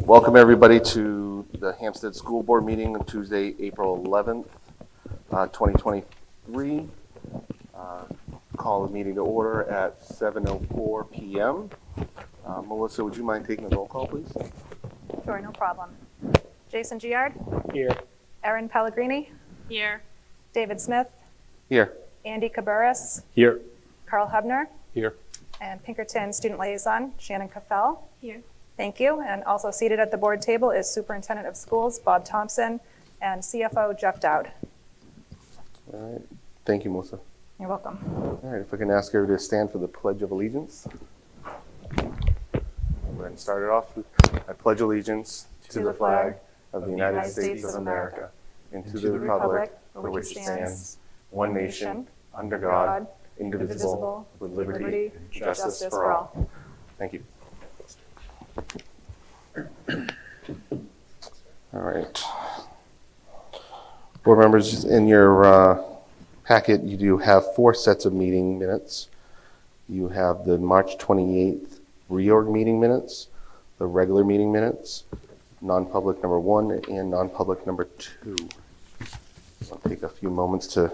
Welcome everybody to the Hsd School Board meeting on Tuesday, April 11th, 2023. Call the meeting to order at 7:04 p.m. Melissa, would you mind taking the roll call, please? Sure, no problem. Jason Giard? Here. Erin Pellegrini? Here. David Smith? Here. Andy Cabarrus? Here. Carl Hubner? Here. And Pinkerton Student Liaison, Shannon Caffell. Here. Thank you. And also seated at the board table is Superintendent of Schools, Bob Thompson, and CFO, Jeff Dowd. All right. Thank you, Melissa. You're welcome. All right. If I can ask everybody to stand for the Pledge of Allegiance. Go ahead and start it off. I pledge allegiance to the flag of the United States of America and to the republic for which it stands, one nation, under God, indivisible, with liberty and justice for all. Thank you. All right. Board members, in your packet, you do have 4 sets of meeting minutes. You have the March 28th reorg meeting minutes, the regular meeting minutes, non-public number 1 and non-public number 2. I'll take a few moments to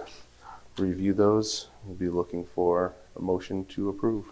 review those. We'll be looking for a motion to approve.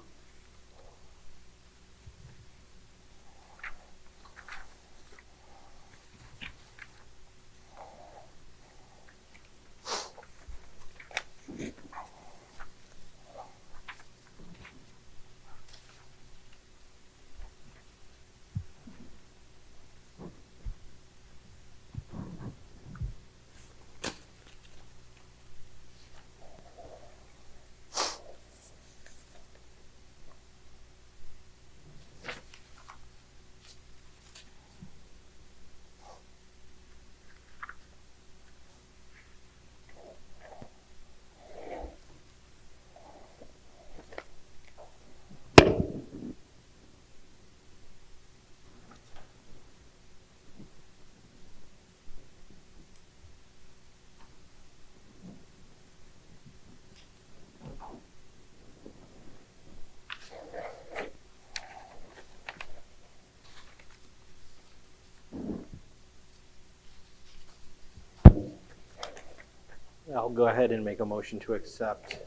I'll go ahead and make a motion to accept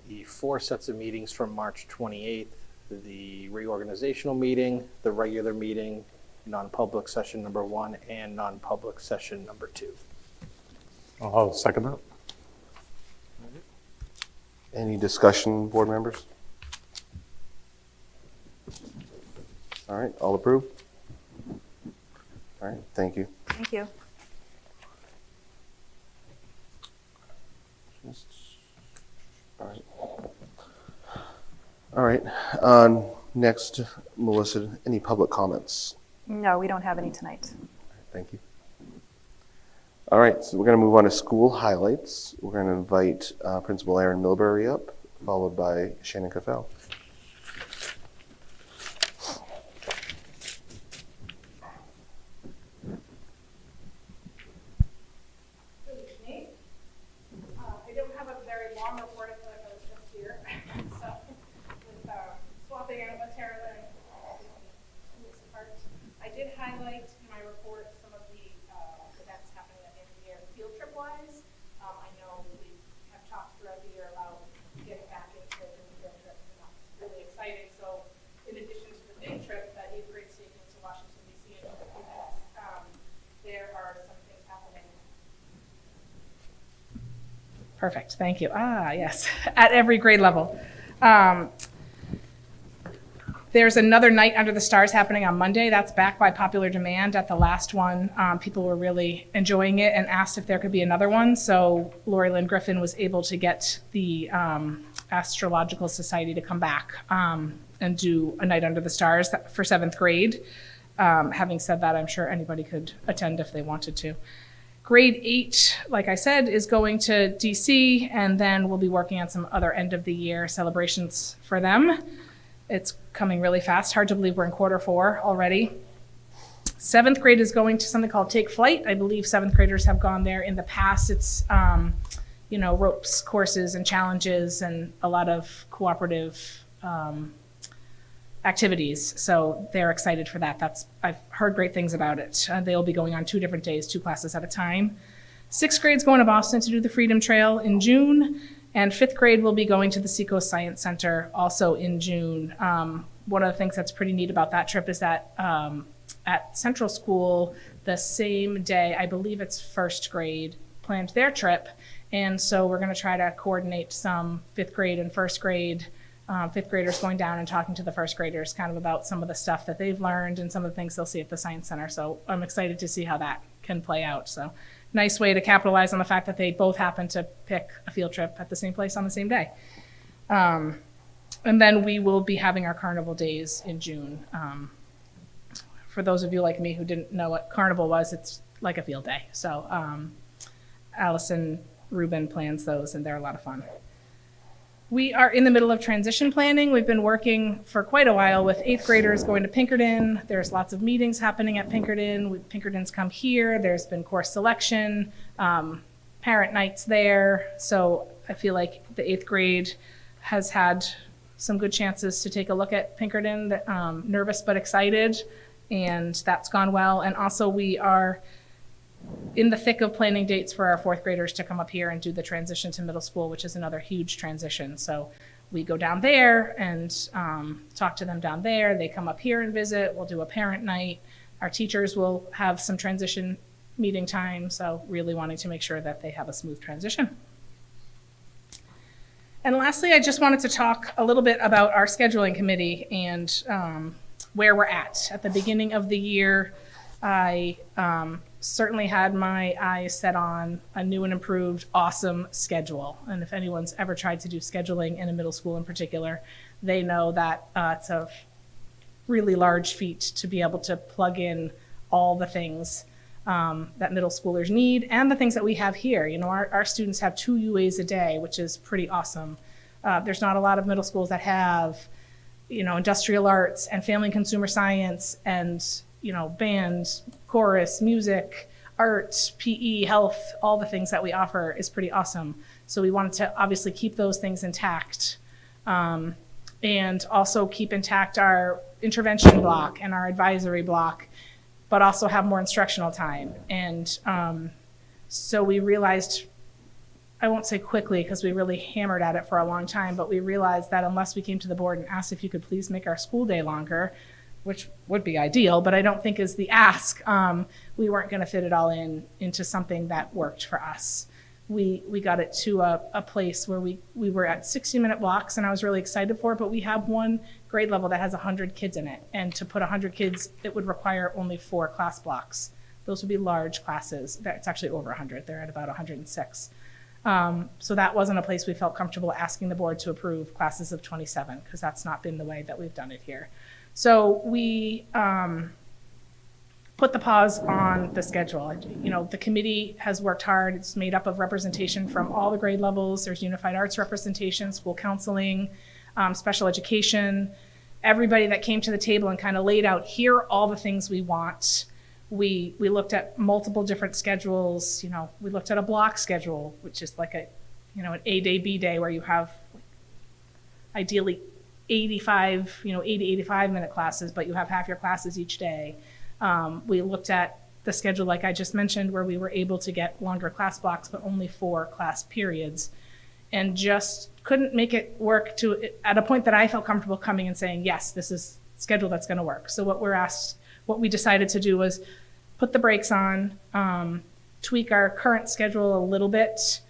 the 4 sets of meetings from March 28th, the reorganizational meeting, the regular meeting, non-public session number 1, and non-public session number 2. I'll second that. Any discussion, board members? All right, all approved? All right, thank you. Thank you. All right. Next, Melissa, any public comments? No, we don't have any tonight. Thank you. All right, so we're going to move on to school highlights. We're going to invite Principal Aaron Milbury up, followed by Shannon Caffell. Perfect, thank you. Yes, at every grade level. There's another Night Under the Stars happening on Monday. That's back by popular demand. At the last one, people were really enjoying it and asked if there could be another one. So Lori Lynn Griffin was able to get the Astrological Society to come back and do a Night Under the Stars for 7th grade. Having said that, I'm sure anybody could attend if they wanted to. Grade 8, like I said, is going to DC, and then we'll be working on some other end of the year celebrations for them. It's coming really fast. Hard to believe we're in quarter 4 already. 7th grade is going to something called Take Flight. I believe 7th graders have gone there in the past. It's, ropes courses and challenges and a lot of cooperative activities. So they're excited for that. I've heard great things about it. They'll be going on 2 different days, 2 classes at a time. 6th grade's going to Boston to do the Freedom Trail in June, and 5th grade will be going to the Seacoast Science Center also in June. One of the things that's pretty neat about that trip is that at Central School, the same day, I believe it's 1st grade, planned their trip. And so we're going to try to coordinate some 5th grade and 1st grade 5th graders going down and talking to the 1st graders kind of about some of the stuff that they've learned and some of the things they'll see at the Science Center. So I'm excited to see how that can play out. So nice way to capitalize on the fact that they both happen to pick a field trip at the same place on the same day. And then we will be having our carnival days in June. For those of you like me who didn't know what carnival was, it's like a field day. So Allison Rubin plans those, and they're a lot of fun. We are in the middle of transition planning. We've been working for quite a while with 8th graders going to Pinkerton. There's lots of meetings happening at Pinkerton. Pinkerton's come here. There's been course selection, parent nights there. So I feel like the 8th grade has had some good chances to take a look at Pinkerton, nervous but excited, and that's gone well. And also we are in the thick of planning dates for our 4th graders to come up here and do the transition to middle school, which is another huge transition. So we go down there and talk to them down there. They come up here and visit. We'll do a parent night. Our teachers will have some transition meeting time. So really wanting to make sure that they have a smooth transition. And lastly, I just wanted to talk a little bit about our scheduling committee and where we're at. At the beginning of the year, I certainly had my eyes set on a new and improved, awesome schedule. And if anyone's ever tried to do scheduling in a middle school in particular, they know that it's a really large feat to be able to plug in all the things that middle schoolers need and the things that we have here. You know, our students have 2 UAs a day, which is pretty awesome. There's not a lot of middle schools that have, you know, industrial arts and family and consumer science and, you know, band, chorus, music, art, PE, health, all the things that we offer is pretty awesome. So we wanted to obviously keep those things intact and also keep intact our intervention block and our advisory block, but also have more instructional time. And so we realized, I won't say quickly because we really hammered at it for a long time, but we realized that unless we came to the board and asked if you could please make our school day longer, which would be ideal, but I don't think is the ask, we weren't going to fit it all into something that worked for us. We got it to a place where we were at 60-minute blocks, and I was really excited for it, but we have one grade level that has 100 kids in it, and to put 100 kids, it would require only 4 class blocks. Those would be large classes. It's actually over 100. They're at about 106. So that wasn't a place we felt comfortable asking the board to approve classes of 27, because that's not been the way that we've done it here. So we put the pause on the schedule. You know, the committee has worked hard. It's made up of representation from all the grade levels. There's unified arts representation, school counseling, special education, everybody that came to the table and kind of laid out, here are all the things we want. We looked at multiple different schedules. You know, we looked at a block schedule, which is like an A day, B day, where you have ideally 80, 85-minute classes, but you have half your classes each day. We looked at the schedule, like I just mentioned, where we were able to get longer class blocks, but only 4 class periods, and just couldn't make it work at a point that I felt comfortable coming and saying, yes, this is a schedule that's going to work. So what we decided to do was put the brakes on, tweak our current schedule a little bit,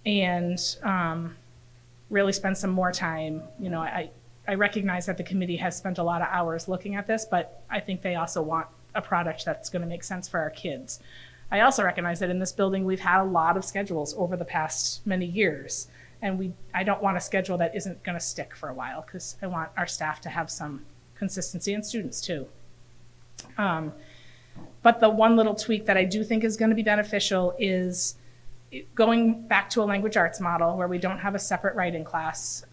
and really spend some more time. You know, I recognize that the committee has spent a lot of hours looking at this, but I think they also want a product that's going to make sense for our kids. I also recognize that in this building, we've had a lot of schedules over the past many years, and I don't want a schedule that isn't going to stick for a while, because I want our staff to have some consistency, and students too. But the one little tweak that I do think is going to be beneficial is going back to a language arts model where we don't have a separate writing class,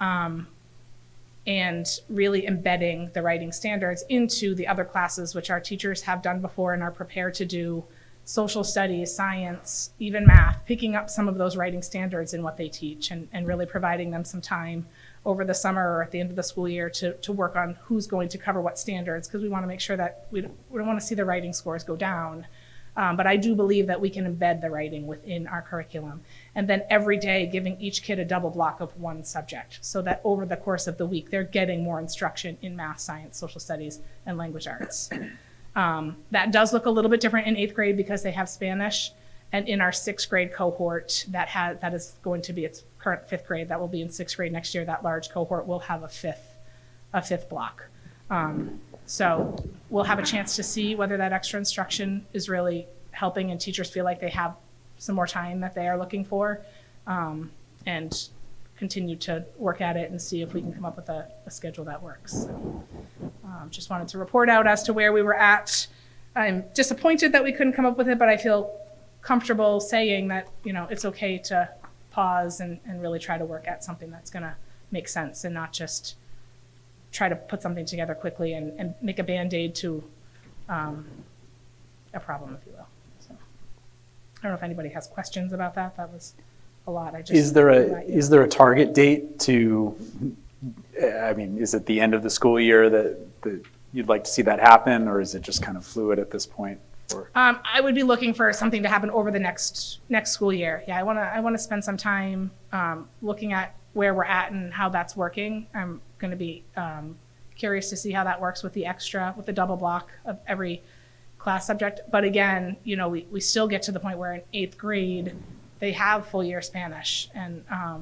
and really embedding the writing standards into the other classes, which our teachers have done before and are prepared to do: social studies, science, even math, picking up some of those writing standards in what they teach, and really providing them some time over the summer or at the end of the school year to work on who's going to cover what standards, because we want to make sure that we don't want to see the writing scores go down. But I do believe that we can embed the writing within our curriculum. And then every day giving each kid a double block of one subject so that over the course of the week, they're getting more instruction in math, science, social studies, and language arts. That does look a little bit different in 8th grade because they have Spanish. And in our 6th grade cohort, that is going to be its current 5th grade. That will be in 6th grade next year. That large cohort will have a fifth block. So we'll have a chance to see whether that extra instruction is really helping and teachers feel like they have some more time that they are looking for, and continue to work at it and see if we can come up with a schedule that works. So, just wanted to report out as to where we were at. I'm disappointed that we couldn't come up with it, but I feel comfortable saying that, it's okay to pause and really try to work at something that's going to make sense and not just try to put something together quickly and make a Band-Aid to a problem, if you will. So I don't know if anybody has questions about that. That was a lot. Is there a target date to, is it the end of the school year that you'd like to see that happen, or is it just kind of fluid at this point? I would be looking for something to happen over the next school year. Yeah, I want to spend some time looking at where we're at and how that's working. I'm going to be curious to see how that works with the double block of every class subject. But again, we still get to the point where in 8th grade they have full year Spanish, and I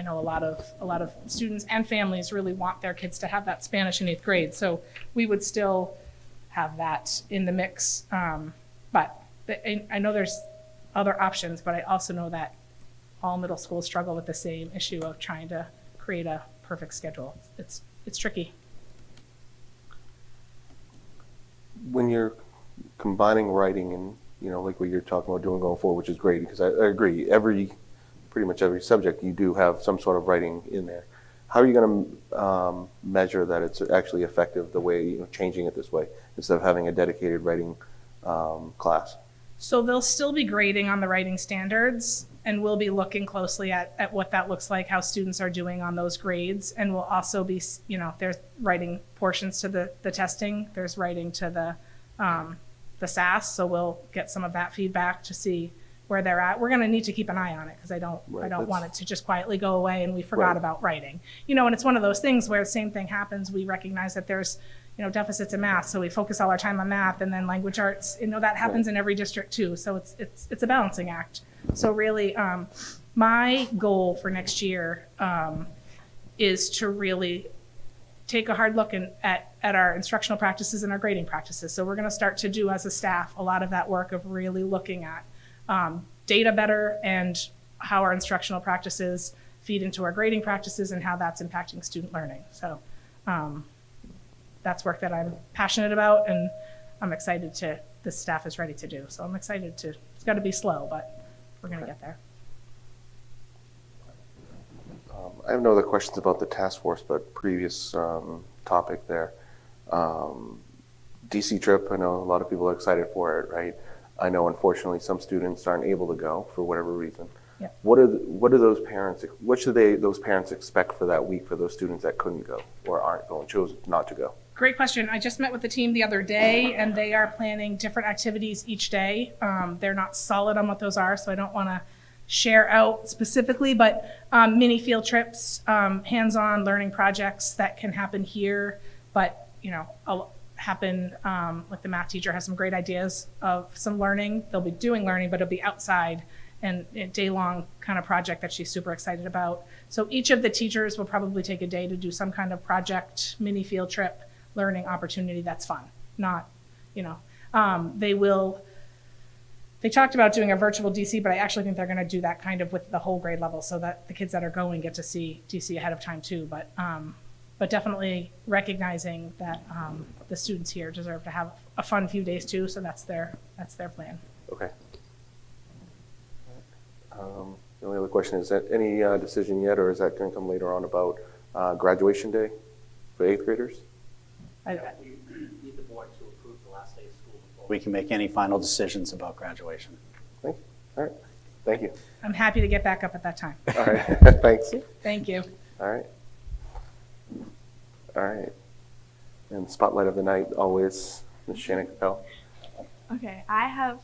know a lot of students and families really want their kids to have that Spanish in 8th grade. So we would still have that in the mix. But I know there's other options, but I also know that all middle schools struggle with the same issue of trying to create a perfect schedule. It's tricky. When you're combining writing and, like what you're talking about doing going forward, which is great, because I agree, pretty much every subject, you do have some sort of writing in there. How are you going to measure that it's actually effective the way, changing it this way, instead of having a dedicated writing class? So they'll still be grading on the writing standards, and we'll be looking closely at what that looks like, how students are doing on those grades. And we'll also be, there's writing portions to the testing, there's writing to the SAS, so we'll get some of that feedback to see where they're at. We're going to need to keep an eye on it because I don't want it to just quietly go away and we forgot about writing. And it's one of those things where the same thing happens. We recognize that there's deficits in math, so we focus all our time on math, and then language arts. That happens in every district too. So it's a balancing act. So really, my goal for next year is to really take a hard look at our instructional practices and our grading practices. So we're going to start to do as a staff a lot of that work of really looking at data better and how our instructional practices feed into our grading practices and how that's impacting student learning. So that's work that I'm passionate about, and I'm excited the staff is ready to do. So I'm excited it's got to be slow, but we're going to get there. I have no other questions about the task force, but previous topic there. DC trip, I know a lot of people are excited for it, right? I know, unfortunately, some students aren't able to go for whatever reason. Yeah. What should those parents expect for that week for those students that couldn't go or aren't going, chose not to go? Great question. I just met with the team the other day, and they are planning different activities each day. They're not solid on what those are, so I don't want to share out specifically, but mini field trips, hands-on learning projects that can happen here, but happen, like the math teacher has some great ideas of some learning. They'll be doing learning, but it'll be outside and a day-long kind of project that she's super excited about. So each of the teachers will probably take a day to do some kind of project, mini field trip, learning opportunity that's fun. Not, they talked about doing a virtual DC, but I actually think they're going to do that kind of with the whole grade level so that the kids that are going get to see DC ahead of time too. But definitely recognizing that the students here deserve to have a fun few days too. So that's their plan. Okay. The only other question is that any decision yet, or is that going to come later on about graduation day for 8th graders? We need the board to approve the last day of school before we can make any final decisions about graduation. Thank you. All right. Thank you. I'm happy to get back up at that time. All right. Thanks. Thank you. All right. All right. And spotlight of the night, always, Ms. Shannon Capel. Okay, I have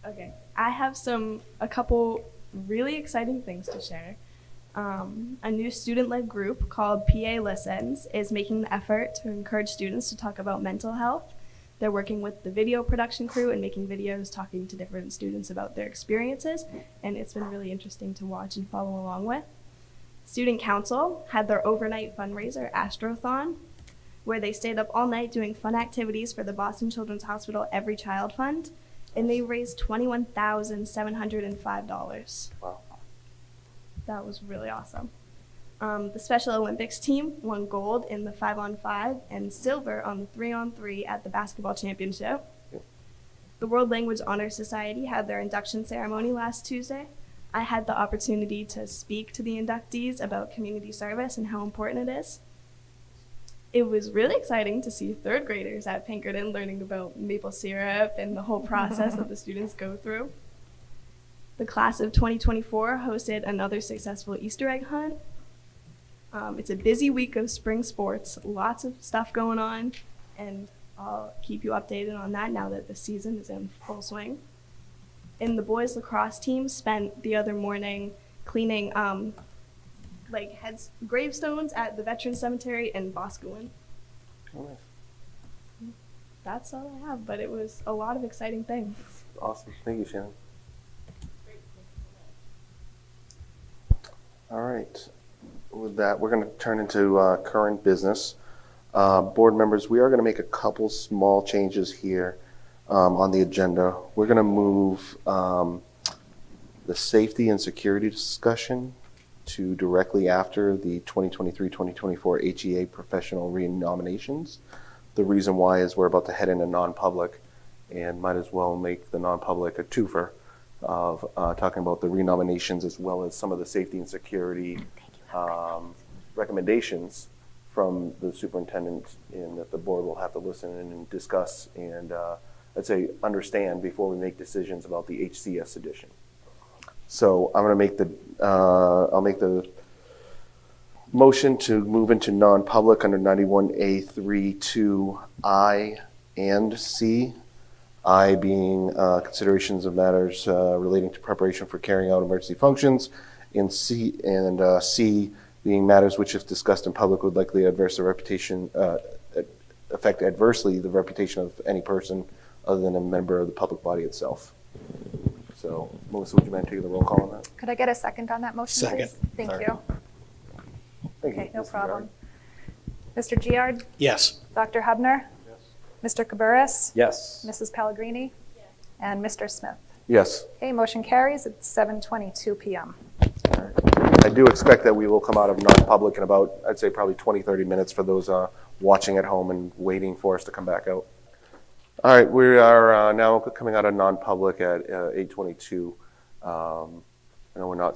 a couple really exciting things to share. A new student-led group called PA Listens is making the effort to encourage students to talk about mental health. They're working with the video production crew and making videos talking to different students about their experiences, and it's been really interesting to watch and follow along with. Student Council had their overnight fundraiser, Astrothon, where they stayed up all night doing fun activities for the Boston Children's Hospital Every Child Fund, and they raised $21,705. Wow. That was really awesome. The Special Olympics team won gold in the 5-on-5 and silver on the 3-on-3 at the basketball championship. Yep. The World Language Honor Society had their induction ceremony last Tuesday. I had the opportunity to speak to the inductees about community service and how important it is. It was really exciting to see third graders at Pinkerton learning about maple syrup and the whole process that the students go through. The class of 2024 hosted another successful Easter egg hunt. It's a busy week of spring sports, lots of stuff going on, and I'll keep you updated on that now that the season is in full swing. And the boys lacrosse team spent the other morning cleaning gravestones at the Veterans Cemetery in Boscawen. Oh, nice. That's all I have, but it was a lot of exciting things. Awesome. Thank you, Shannon. All right. With that, we're going to turn into current business. Board members, we are going to make a couple small changes here on the agenda. We're going to move the safety and security discussion to directly after the 2023-2024 HEA professional renominations. The reason why is we're about to head into non-public and might as well make the non-public a twofer of talking about the renominations as well as some of the safety and security recommendations from the superintendent, and that the board will have to listen and discuss and I'd say understand before we make decisions about the HCS edition. So I'm going to make I'll make the motion to move into non-public under 91A 3(2)I and C. I being considerations of matters relating to preparation for carrying out emergency functions, and C being matters which, if discussed in public, would likely affect adversely the reputation of any person other than a member of the public body itself. So, Melissa, would you mind taking the roll call on that? Could I get a second on that motion, please? Thank Sorry. you. Thank you, Okay, no Mr. problem. Mr. Giard? Yes. Dr. Hubner? Yes. Mr. Cabarrus? Yes. Mrs. Pellegrini? Yes. And Mr. Smith? Yes. Okay, motion carries. It's 7:22 p.m. I do expect that we will come out of non-public in about, I'd say probably 20, 30 minutes for those watching at home and waiting for us to come back out. All right, we are now coming out of non-public at 8:22. I know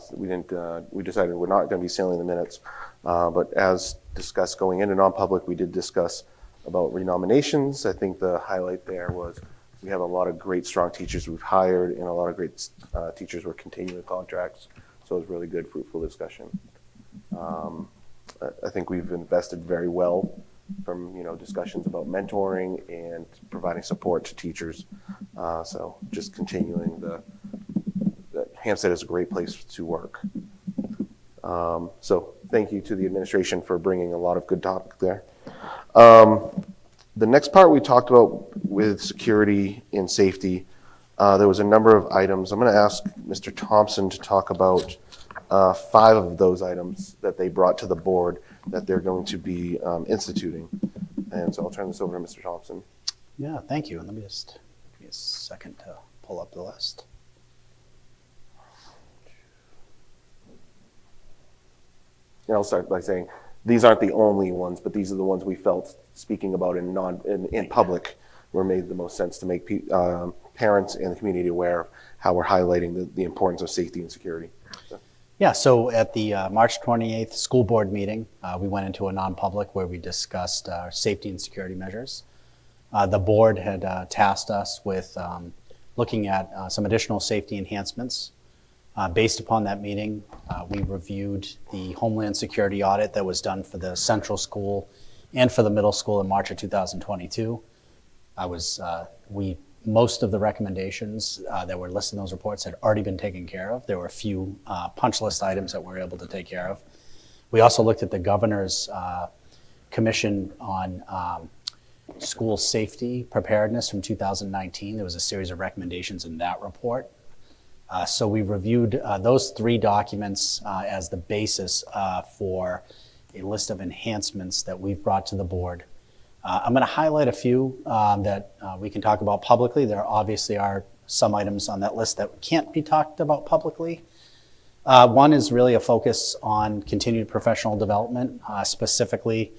we decided we're not going to be sealing the minutes, but as discussed going into non-public, we did discuss about renominations. I think the highlight there was we have a lot of great, strong teachers we've hired, and a lot of great teachers were continuing contracts. So it was really good, fruitful discussion. I think we've invested very well from discussions about mentoring and providing support to teachers. So just continuing that Hampstead is a great place to work. So thank you to the administration for bringing a lot of good topic there. The next part we talked about with security and safety, there was a number of items. I'm going to ask Mr. Thompson to talk about 5 of those items that they brought to the board that they're going to be instituting. And so I'll turn this over to Mr. Thompson. Yeah, thank you. And let me just give me a second to pull up the list. And I'll start by saying these aren't the only ones, but these are the ones we felt speaking about in public were made the most sense to make parents and the community aware of how we're highlighting the importance of safety and security. So. Yeah, so at the March 28th school board meeting, we went into a non-public where we discussed our safety and security measures. The board had tasked us with looking at some additional safety enhancements Based upon that meeting, we reviewed the Homeland Security audit that was done for the central school and for the middle school in March of 2022. Most of the recommendations that were listed in those reports had already been taken care of. There were a few punch list items that we were able to take care of. We also looked at the governor's commission on school safety preparedness from 2019. There was a series of recommendations in that report. So we reviewed those 3 documents as the basis for a list of enhancements that we've brought to the board. I'm going to highlight a few that we can talk about publicly. There obviously are some items on that list that can't be talked about publicly. One is really a focus on continued professional development, specifically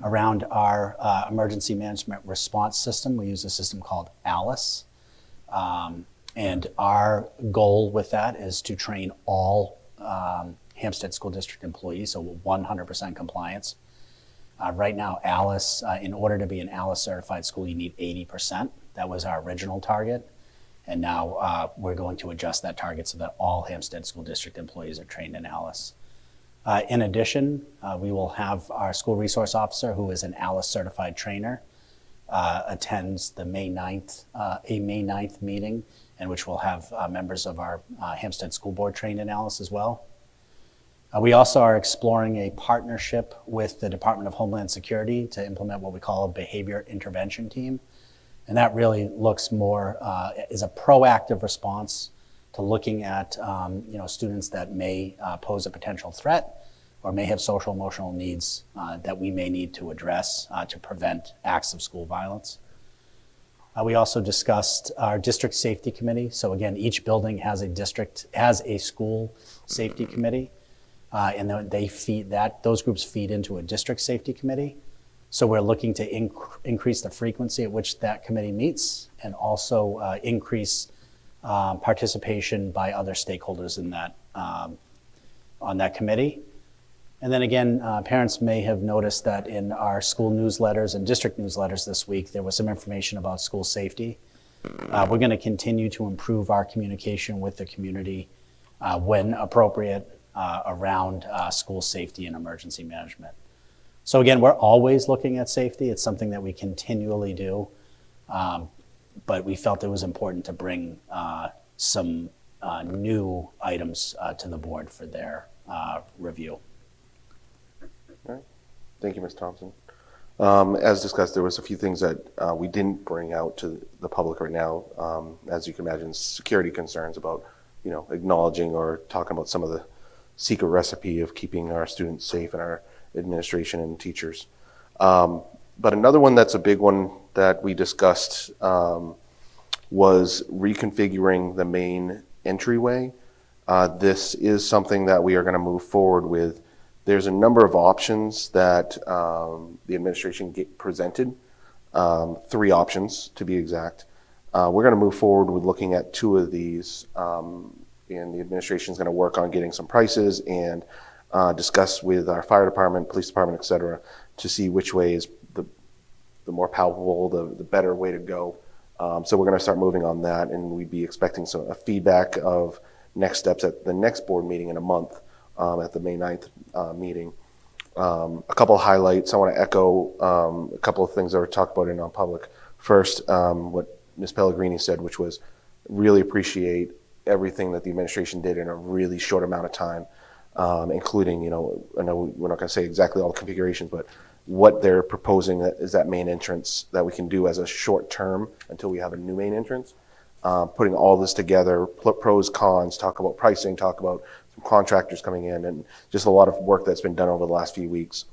around our emergency management response system. We use a system called ALICE. And our goal with that is to train all Hsd School District employees, so 100% compliance. Right now, ALICE, in order to be an ALICE certified school, you need 80%. That was our original target. And now we're going to adjust that target so that all Hsd School District employees are trained in ALICE. In addition, we will have our school resource officer, who is an ALICE certified trainer, attends the May 9th meeting, in which we'll have members of our Hempstead School Board trained in ALICE as well. We also are exploring a partnership with the Department of Homeland Security to implement what we call a behavior intervention team. And that really looks more, is a proactive response to looking at students that may pose a potential threat or may have social emotional needs that we may need to address to prevent acts of school violence. We also discussed our district safety committee. So again, each building has a school safety committee. And then those groups feed into a district safety committee. So we're looking to increase the frequency at which that committee meets and also increase participation by other stakeholders in that, on that committee. And then again, parents may have noticed that in our school newsletters and district newsletters this week, there was some information about school safety. We're going to continue to improve our communication with the community when appropriate around school safety and emergency management. So again, we're always looking at safety. It's something that we continually do, but we felt it was important to bring some new items to the board for their review. All right. Thank you, Ms. Thompson. As discussed, there was a few things that we didn't bring out to the public right now. As you can imagine, security concerns about, acknowledging or talking about some of the secret recipe of keeping our students safe and our administration and teachers. But another one that's a big one that we discussed was reconfiguring the main entryway. This is something that we are going to move forward with. There's a number of options that the administration presented, 3 options to be exact. We're going to move forward with looking at 2 of these, and the administration is going to work on getting some prices and discuss with our fire department, police department, et cetera, to see which way is the more palpable, the better way to go. So we're going to start moving on that, and we'd be expecting a feedback of next steps at the next board meeting in a month, at the May 9th meeting. A couple of highlights. I want to echo a couple of things that were talked about in non-public. First, what Ms. Pellegrini said, which was really appreciate everything that the administration did in a really short amount of time, including, I know we're not going to say exactly all the configurations, but what they're proposing is that main entrance that we can do as a short term until we have a new main entrance. Putting all this together, pros, cons, talk about pricing, talk about some contractors coming in, and just a lot of work that's been done over the last few weeks,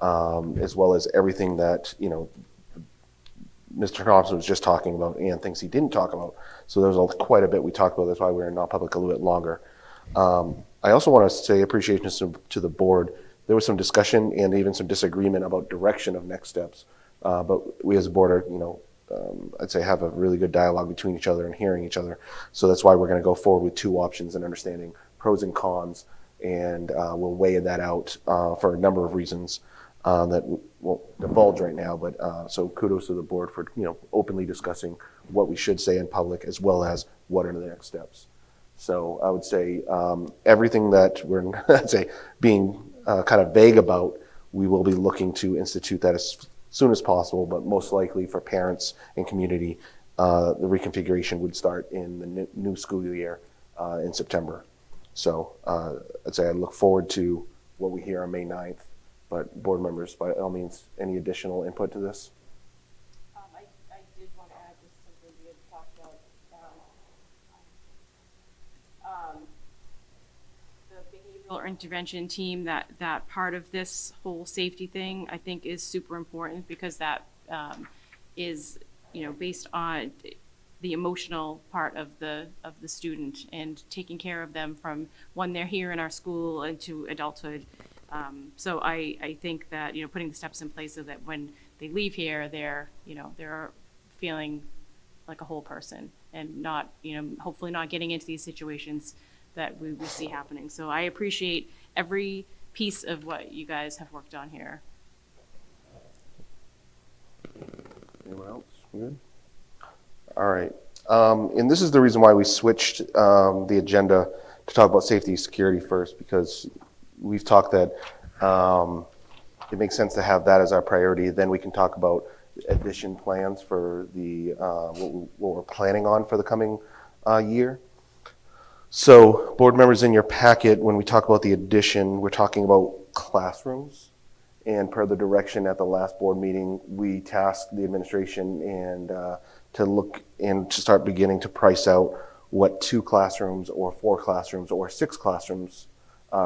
as well as everything that, Mr. Thompson was just talking about and things he didn't talk about. So there was quite a bit we talked about. That's why we're in non-public a little bit longer. I also want to say appreciation to the board. There was some discussion and even some disagreement about direction of next steps. But we as a board are, I'd say have a really good dialogue between each other and hearing each other. So that's why we're going to go forward with 2 options and understanding pros and cons. And we'll weigh that out for a number of reasons that won't divulge right now. But so kudos to the board for openly discussing what we should say in public as well as what are the next steps. So I would say everything that we're, I'd say, being kind of vague about, we will be looking to institute that as soon as possible, but most likely for parents and community, the reconfiguration would start in the new school year in September. So I'd say I look forward to what we hear on May 9th, but board members, by all means, any additional input to this? I did want to add just something we had talked about. The behavioral intervention team, that part of this whole safety thing, I think is super important because that is, based on the emotional part of the student and taking care of them from when they're here in our school into adulthood. So I think that, putting the steps in place so that when they leave here, they're feeling like a whole person and not, hopefully not getting into these situations that we see happening. So I appreciate every piece of what you guys have worked on here. Anyone else? Good? All right. And this is the reason why we switched the agenda to talk about safety and security first, because we've talked that it makes sense to have that as our priority. Then we can talk about addition plans for the what we're planning on for the coming year. So board members, in your packet, when we talk about the addition, we're talking about classrooms. And per the direction at the last board meeting, we tasked the administration and to look and to start beginning to price out what 2 classrooms or 4 classrooms or 6 classrooms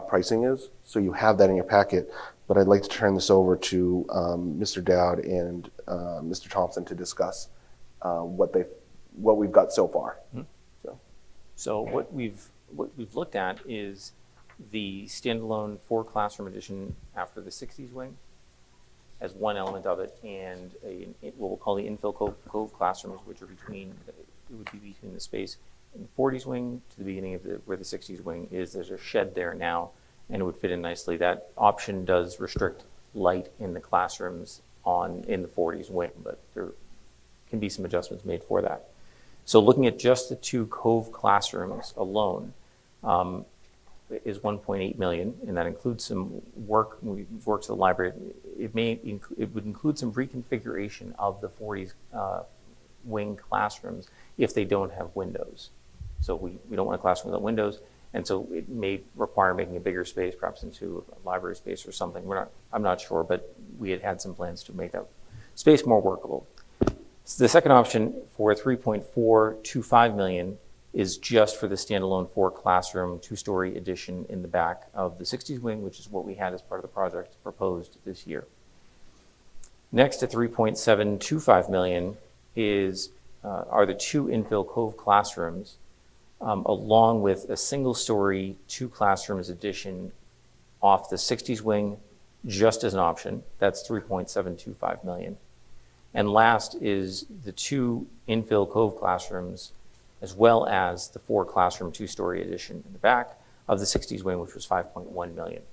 pricing is. So you have that in your packet, but I'd like to turn this over to Mr. Dowd and Mr. Thompson to discuss what we've got so far. So what we've looked at is the standalone 4 classroom addition after the 60s wing as one element of it, and what we'll call the infill cove classrooms, which are it would be between the space in the 40s wing to the beginning of where the 60s wing is. There's a shed there now, and it would fit in nicely. That option does restrict light in the classrooms in the 40s wing, but there can be some adjustments made for that. So looking at just the 2 cove classrooms alone is 1.8 million, and that includes some work. We've worked to the library. It would include some reconfiguration of the 40s wing classrooms if they don't have windows. So we don't want a classroom without windows, and so it may require making a bigger space, perhaps into a library space or something. I'm not sure, but we had some plans to make that space more workable. So the second option for 3.425 million is just for the standalone 4 classroom 2-story addition in the back of the 60s wing, which is what we had as part of the project proposed this year. Next at 3.725 million are the 2 infill cove classrooms, along with a single-story 2 classrooms addition off the 60s wing, just as an option. That's 3.725 million. And last is the 2 infill cove classrooms, as well as the 4 classroom 2-story addition in the back of the 60s wing, which was 5.1 million.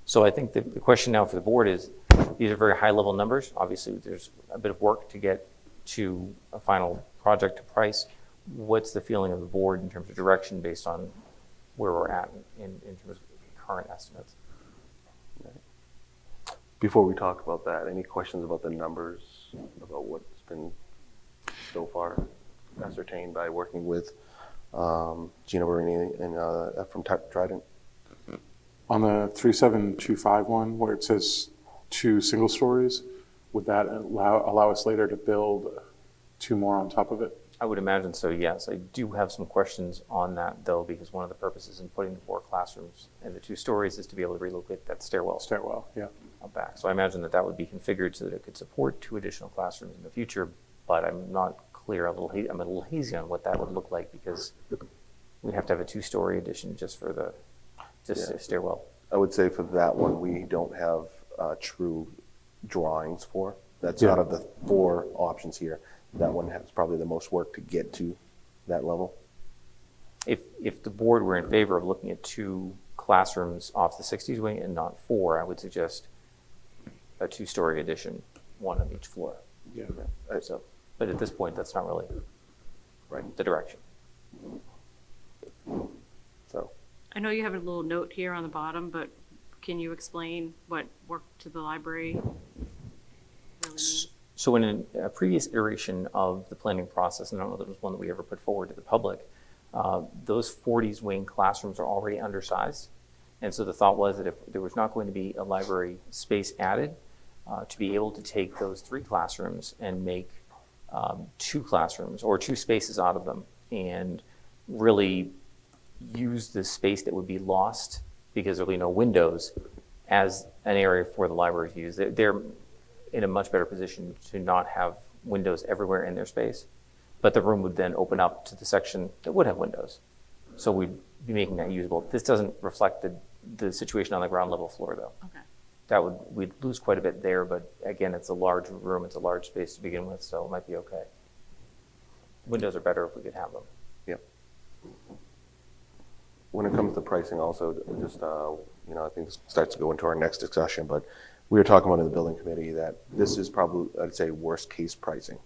So I think the question now for the board is, these are very high-level numbers. Obviously, there's a bit of work to get to a final project to price. What's the feeling of the board in terms of direction based on where we're at in terms of current estimates? Before we talk about that, any questions about the numbers, about what's been so far ascertained by working with Gina Barini and from Trident? On the 3725 one, where it says 2 single stories, would that allow us later to build 2 more on top of it? I would imagine so, yes. I do have some questions on that, though, because one of the purposes in putting the 4 classrooms and the 2 stories is to be able to relocate that stairwell. Yeah. Out back. So I imagine that would be configured so that it could support 2 additional classrooms in the future, but I'm not clear. I'm a little hazy on what that would look like, because we'd have to have a 2-story addition just for the stairwell. I would say for that one, we don't have true drawings for. That's out of the 4 options here. That one has probably the most work to get to that level. If the board were in favor of looking at 2 classrooms off the 60s wing and not 4, I would suggest a 2-story addition, 1 on each floor. Yeah. But at this point, that's not really the direction. So, I know you have a little note here on the bottom, but can you explain what work to the library really means? So in a previous iteration of the planning process, and I don't know if it was one that we ever put forward to the public, those 40s wing classrooms are already undersized. And so the thought was that if there was not going to be a library space added, to be able to take those 3 classrooms and make 2 classrooms or 2 spaces out of them and really use the space that would be lost because there'll be no windows as an area for the library to use. They're in a much better position to not have windows everywhere in their space, but the room would then open up to the section that would have windows. So we'd be making that usable. This doesn't reflect the situation on the ground level floor though. Okay. We'd lose quite a bit there, but again, it's a large room, it's a large space to begin with, so it might be okay. Windows are better if we could have them. yep. When it comes to pricing also, just, I think this starts to go into our next discussion, but we were talking about in the building committee that this is probably, I'd say, worst case pricing.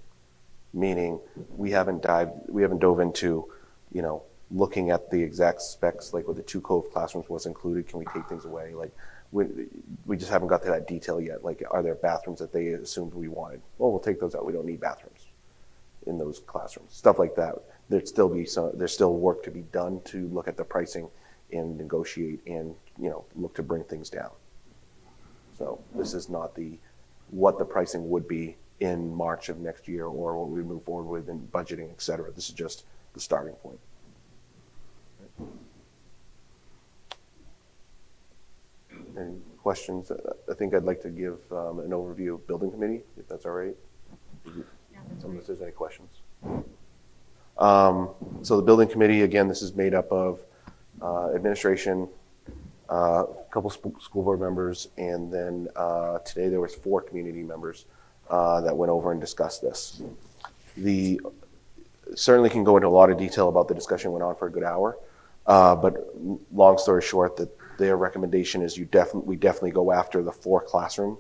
Meaning we haven't dove into, looking at the exact specs, like with the 2 Cove classrooms was included, can we take things away? Like, we just haven't got to that detail yet. Like, are there bathrooms that they assumed we wanted? Well, we'll take those out. We don't need bathrooms in those classrooms. Stuff like that. There's still work to be done to look at the pricing and negotiate and, look to bring things down. So this is not what the pricing would be in March of next year or what we move forward with in budgeting, et cetera. This is just the starting point. Any questions? I think I'd like to give an overview of building committee, if that's all right. Unless there's any questions. So the building committee, again, this is made up of administration, a couple school board members, and then today there was 4 community members that went over and discussed this. Certainly can go into a lot of detail about the discussion went on for a good hour, but long story short, that their recommendation is we definitely go after the 4 classroom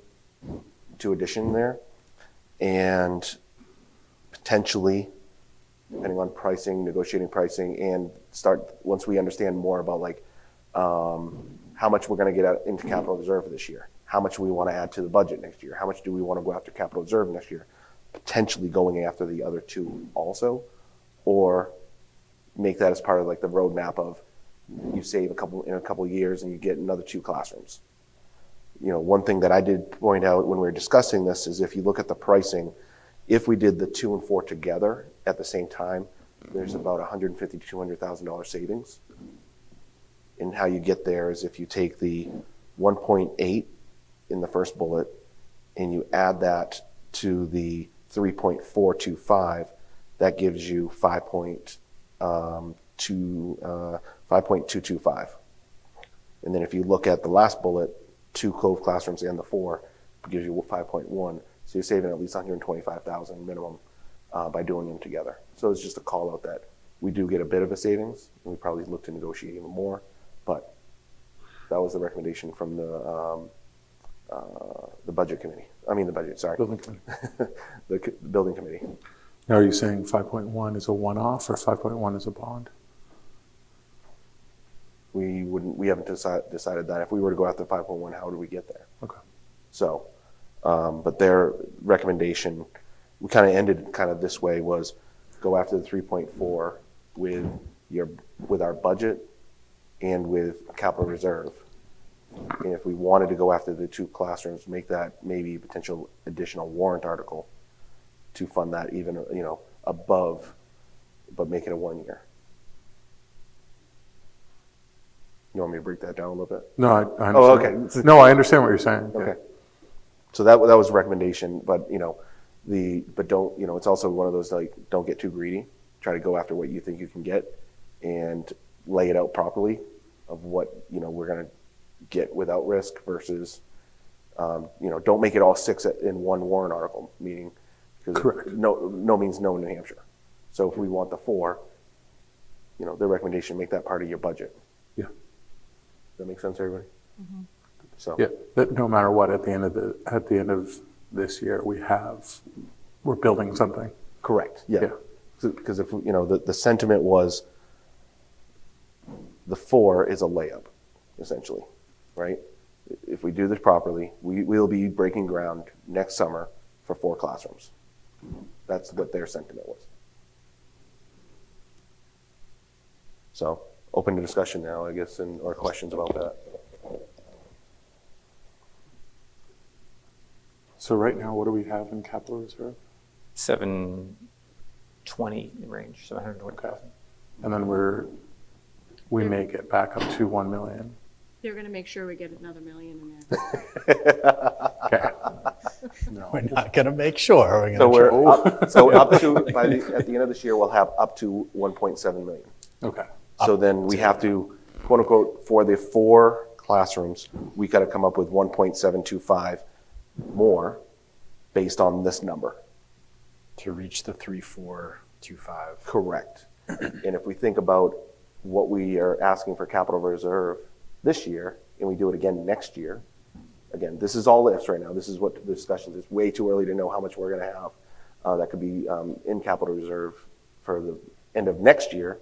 2 addition there, and potentially, depending on pricing, negotiating pricing, and once we understand more about like how much we're going to get into capital reserve for this year, how much we want to add to the budget next year, how much do we want to go after capital reserve next year, potentially going after the other 2 also, or make that as part of like the roadmap of you save in a couple of years and you get another 2 classrooms. One thing that I did point out when we were discussing this is if you look at the pricing, if we did the 2 and 4 together at the same time, there's about $150,000 to $200,000 savings. And how you get there is if you take the 1.8 in the first bullet and you add that to the 3.425, that gives you 5.225. And then if you look at the last bullet, 2 Cove classrooms and the 4, it gives you 5.1. So you're saving at least $125,000 minimum by doing them together. So it's just a call out that we do get a bit of a savings, and we probably look to negotiate even more. But that was the recommendation from the budget committee. Building committee. The building committee. Now, are you saying 5.1 is a one-off or 5.1 is a bond? We haven't decided that. If we were to go after 5.1, how do we get there? Okay. So, but their recommendation, we kind of ended kind of this way, was go after the 3.4 with our budget and with capital reserve. And if we wanted to go after the 2 classrooms, make that maybe a potential additional warrant article to fund that even, above, but make it a 1 year. You want me to break that down a little bit? No, I understand. Oh, okay. No, I understand what you're saying. Yeah. Okay. So that was a recommendation, but don't, it's also one of those, like, don't get too greedy. Try to go after what you think you can get and lay it out properly of what, we're going to get without risk versus, don't make it all 6 in one warrant article meeting. Correct. No means no in New Hampshire. So if we want the 4, their recommendation, make that part of your budget. Yeah. Does that make sense, everybody? Mm-hmm. So. Yeah, that no matter what, at the end of this year, we're building something. Correct. Yeah. Yeah. Because if the sentiment was, The 4 is a layup, essentially, right? If we do this properly, we'll be breaking ground next summer for 4 classrooms. That's what their sentiment was. So, open to discussion now, I guess, or questions about that. So right now, what do we have in capital reserve? 720 range, 720,000. And then we may get back up to 1 million. They're gonna make sure we get another million in there. Okay. We're not going to make sure. We're So going we're to. up, so up to, at the end of this year, we'll have up to 1.7 million. Okay. So then we have to, quote unquote, for the 4 classrooms, we got to come up with 1.725 more based on this number. To reach the 3,425. Correct. And if we think about what we are asking for capital reserve this year, and we do it again next year, again, this is all ifs right now. This is what the discussion is. It's way too early to know how much we're going to have. That could be in capital reserve for the end of next year.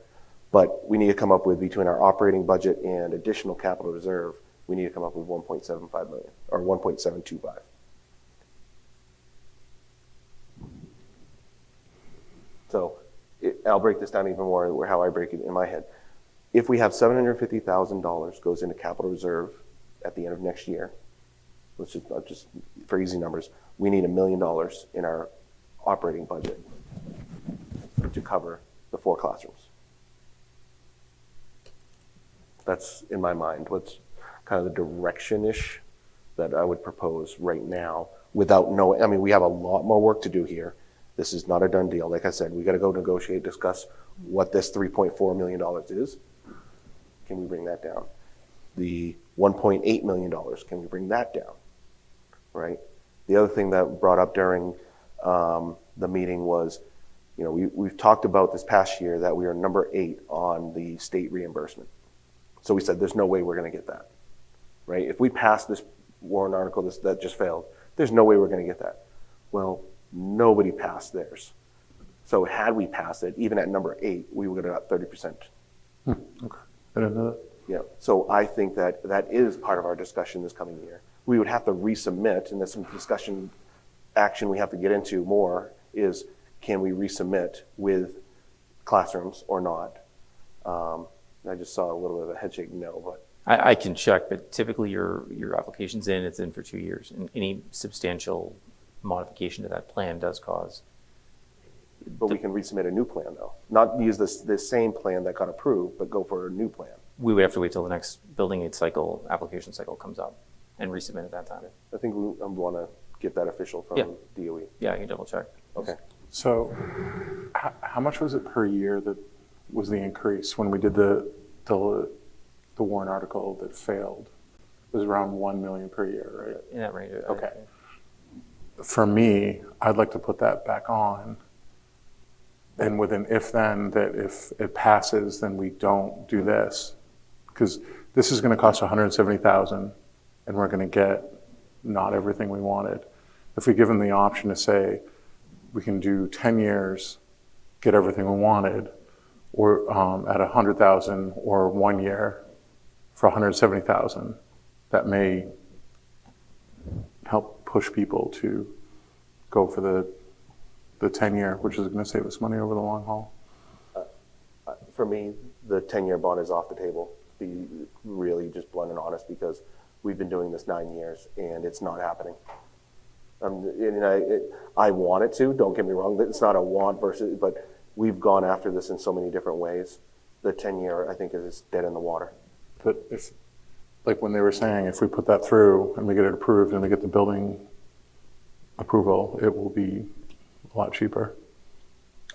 But we need to come up with, between our operating budget and additional capital reserve, we need to come up with 1.75 million or 1.725. So I'll break this down even more, how I break it in my head. If we have $750,000 goes into capital reserve at the end of next year, let's just for easy numbers, we need $1 million in our operating budget to cover the 4 classrooms. That's, in my mind, what's kind of the direction-ish that I would propose right now without knowing. I mean, we have a lot more work to do here. This is not a done deal. Like I said, we got to go negotiate, discuss what this $3.4 million is. Can we bring that down? The $1.8 million, can we bring that down? Right? The other thing that brought up during the meeting was, you know, we've talked about this past year that we are number 8 on the state reimbursement. So we said, there's no way we're going to get that, right? If we pass this warrant article that just failed, there's no way we're going to get that. Well, nobody passed theirs. So had we passed it, even at number 8, we would have got 30%. Okay. I didn't know that. Yeah. So I think that that is part of our discussion this coming year. We would have to resubmit, and there's some discussion action we have to get into more, is can we resubmit with classrooms or not? I just saw a little bit of a head shake no, but. I can check, but typically your application's in, it's in for 2 years. And any substantial modification to that plan does cause. But we can resubmit a new plan though. Not use the same plan that got approved, but go for a new plan. We would have to wait till the next building aid cycle, application cycle comes up and resubmit at that time. I think we want to get that official from Yeah. DOE. Yeah, I can double check. Okay. So how much was it per year that was the increase when we did the warrant article that failed? It was around 1 million per year, right? In that range. Okay. For me, I'd like to put that back on. And with an if then, that if it passes, then we don't do this. Because this is going to cost $170,000 and we're going to get not everything we wanted. If we give them the option to say, we can do 10 years, get everything we wanted, or at $100,000 or 1 year for $170,000, that may help push people to go for the 10-year, which is going to save us money over the long haul. For me, the 10-year bond is off the table. Be really just blunt and honest, because we've been doing this 9 years and it's not happening. I want it to, don't get me wrong, it's not a want versus, but we've gone after this in so many different ways. The 10-year, I think, is dead in the water. But if, like when they were saying, if we put that through and we get it approved and we get the building approval, it will be a lot cheaper.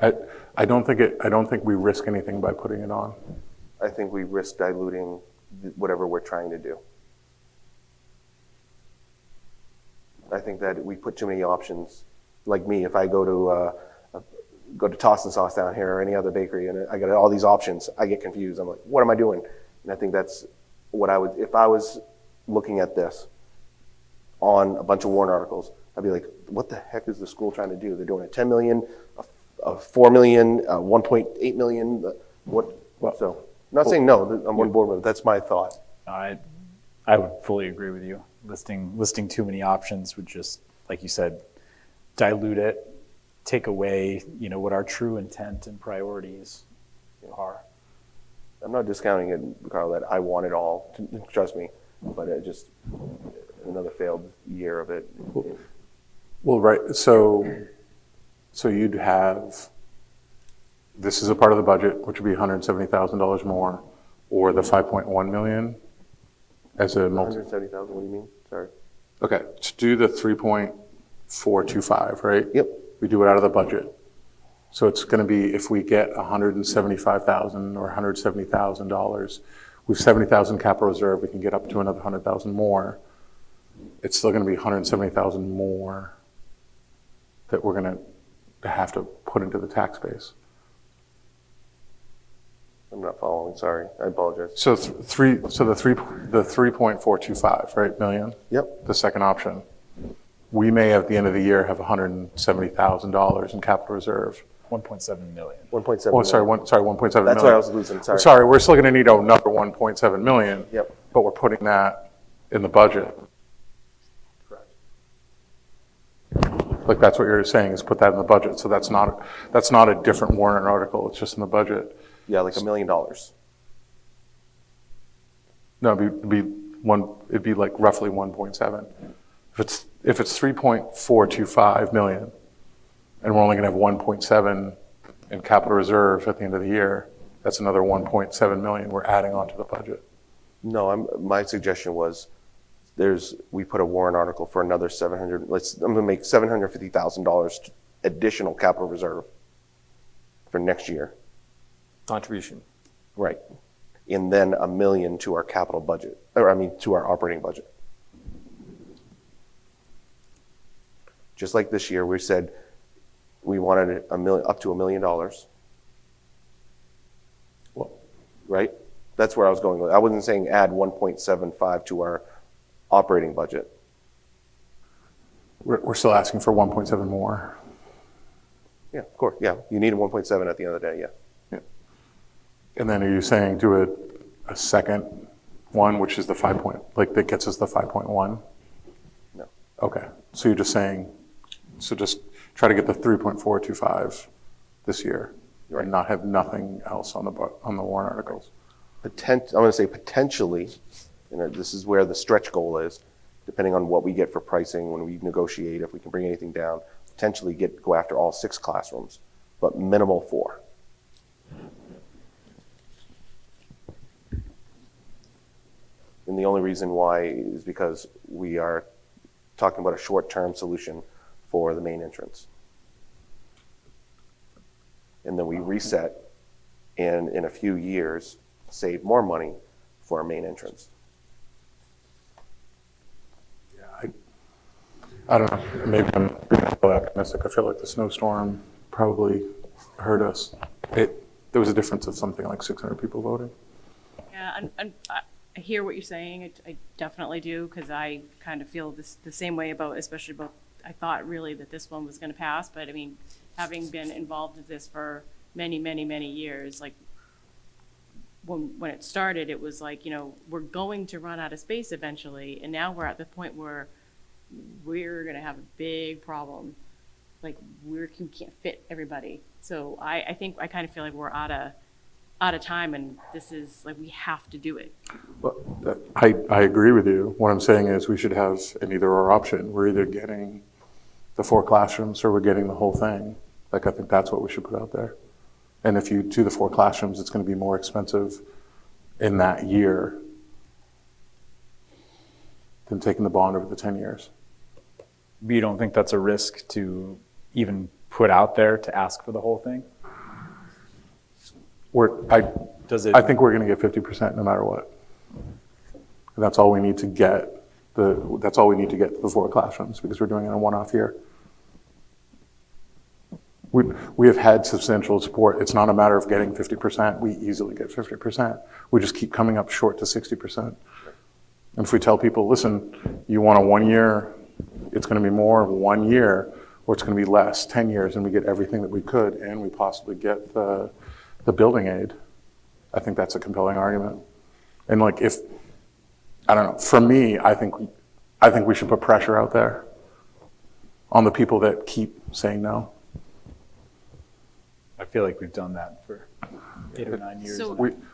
I don't think we risk anything by putting it on. I think we risk diluting whatever we're trying to do. I think that we put too many options. Like me, if I go to Toss and Sauce down here or any other bakery and I got all these options, I get confused. I'm like, what am I doing? And I think that's what I would, if I was looking at this on a bunch of warrant articles, I'd be like, what the heck is the school trying to do? They're doing a 10 million, a 4 million, a 1.8 million, what? Well, So Not saying no, I'm on board with it, that's my thought. I would fully agree with you. Listing too many options would just, like you said, dilute it, take away, what our true intent and priorities are. I'm not discounting it, Carl, that I want it all, trust me, but it just, another failed year of it. Well, right, so you'd have, this is a part of the budget, which would be $170,000 more, or the 5.1 million as a multi. 170,000, what do you mean? Sorry. Okay, to do the 3.425, right? Yep. We do it out of the budget. So it's going to be, if we get $175,000 or $170,000, we've 70,000 capital reserve, we can get up to another 100,000 more. It's still going to be 170,000 more that we're going to have to put into the tax base. I'm not following, sorry, I apologize. So the 3.425, right, million? Yep. The second option. We may at the end of the year have $170,000 in capital reserve. 1.7 million. 1.7. Oh, sorry, 1.7 million. That's what I was losing, sorry. Sorry, we're still going to need another 1.7 million. Yep. But we're putting that in the budget. Correct. Like that's what you're saying, is put that in the budget. So that's not a different warrant article. It's just in the budget. Yeah, like $1 million. No, it'd be like roughly 1.7. If it's 3.425 million, and we're only going to have 1.7 in capital reserve at the end of the year, that's another 1.7 million we're adding onto the budget. No, my suggestion was, we put a warrant article for another I'm going to make $750,000 additional capital reserve for next year. Contribution. Right. And then $1 million to our capital budget, to our operating budget. Just like this year, we said we wanted up to $1 million. Well, right? That's where I was going with it. I wasn't saying add 1.75 to our operating budget. we're still asking for 1.7 more. Yeah, of course. Yeah, you need a 1.7 at the end of the day. Yeah. And then are you saying do a second one, which is the 5 point, like that gets us the 5.1? No. Okay, so you're just saying, so just try to get the 3.425 this year, Right. and not have nothing else on the warrant articles. I'm going to say potentially, and this is where the stretch goal is, depending on what we get for pricing when we negotiate, if we can bring anything down, potentially go after all 6 classrooms, but minimal 4. And the only reason why is because we are talking about a short-term solution for the main entrance. And then we reset, and in a few years, save more money for our main entrance. I don't know, maybe I'm being a little optimistic. I feel like the snowstorm probably hurt us. There was a difference of something like 600 people voting. Yeah, and I hear what you're saying. I definitely do, because I kind of feel the same way especially about, I thought really that this one was going to pass, but I mean, having been involved with this for many, many, many years, like when it started, it was like, we're going to run out of space eventually, and now we're at the point where we're going to have a big problem. Like we can't fit everybody. So I think I kind of feel like we're out of time, and this is like, we have to do it. Well, I agree with you. What I'm saying is we should have an either-or option. We're either getting the 4 classrooms or we're getting the whole thing. Like, I think that's what we should put out there. And if you do the 4 classrooms, it's going to be more expensive in that year than taking the bond over the 10 years. But you don't think that's a risk to even put out there to ask for the whole thing? I think we're going to get 50% no matter what. And that's all we need to get. That's all we need to get the 4 classrooms, because we're doing it in a one-off year. We have had substantial support. It's not a matter of getting 50%. We easily get 50%. We just keep coming up short to 60%. And if we tell people, listen, you want a 1 year, it's going to be more 1 year, or it's going to be less 10 years, and we get everything that we could, and we possibly get the building aid, I think that's a compelling argument. And like if, I don't know, for me, I think we should put pressure out there on the people that keep saying no. I feel like we've done that for 8 or 9 years. So-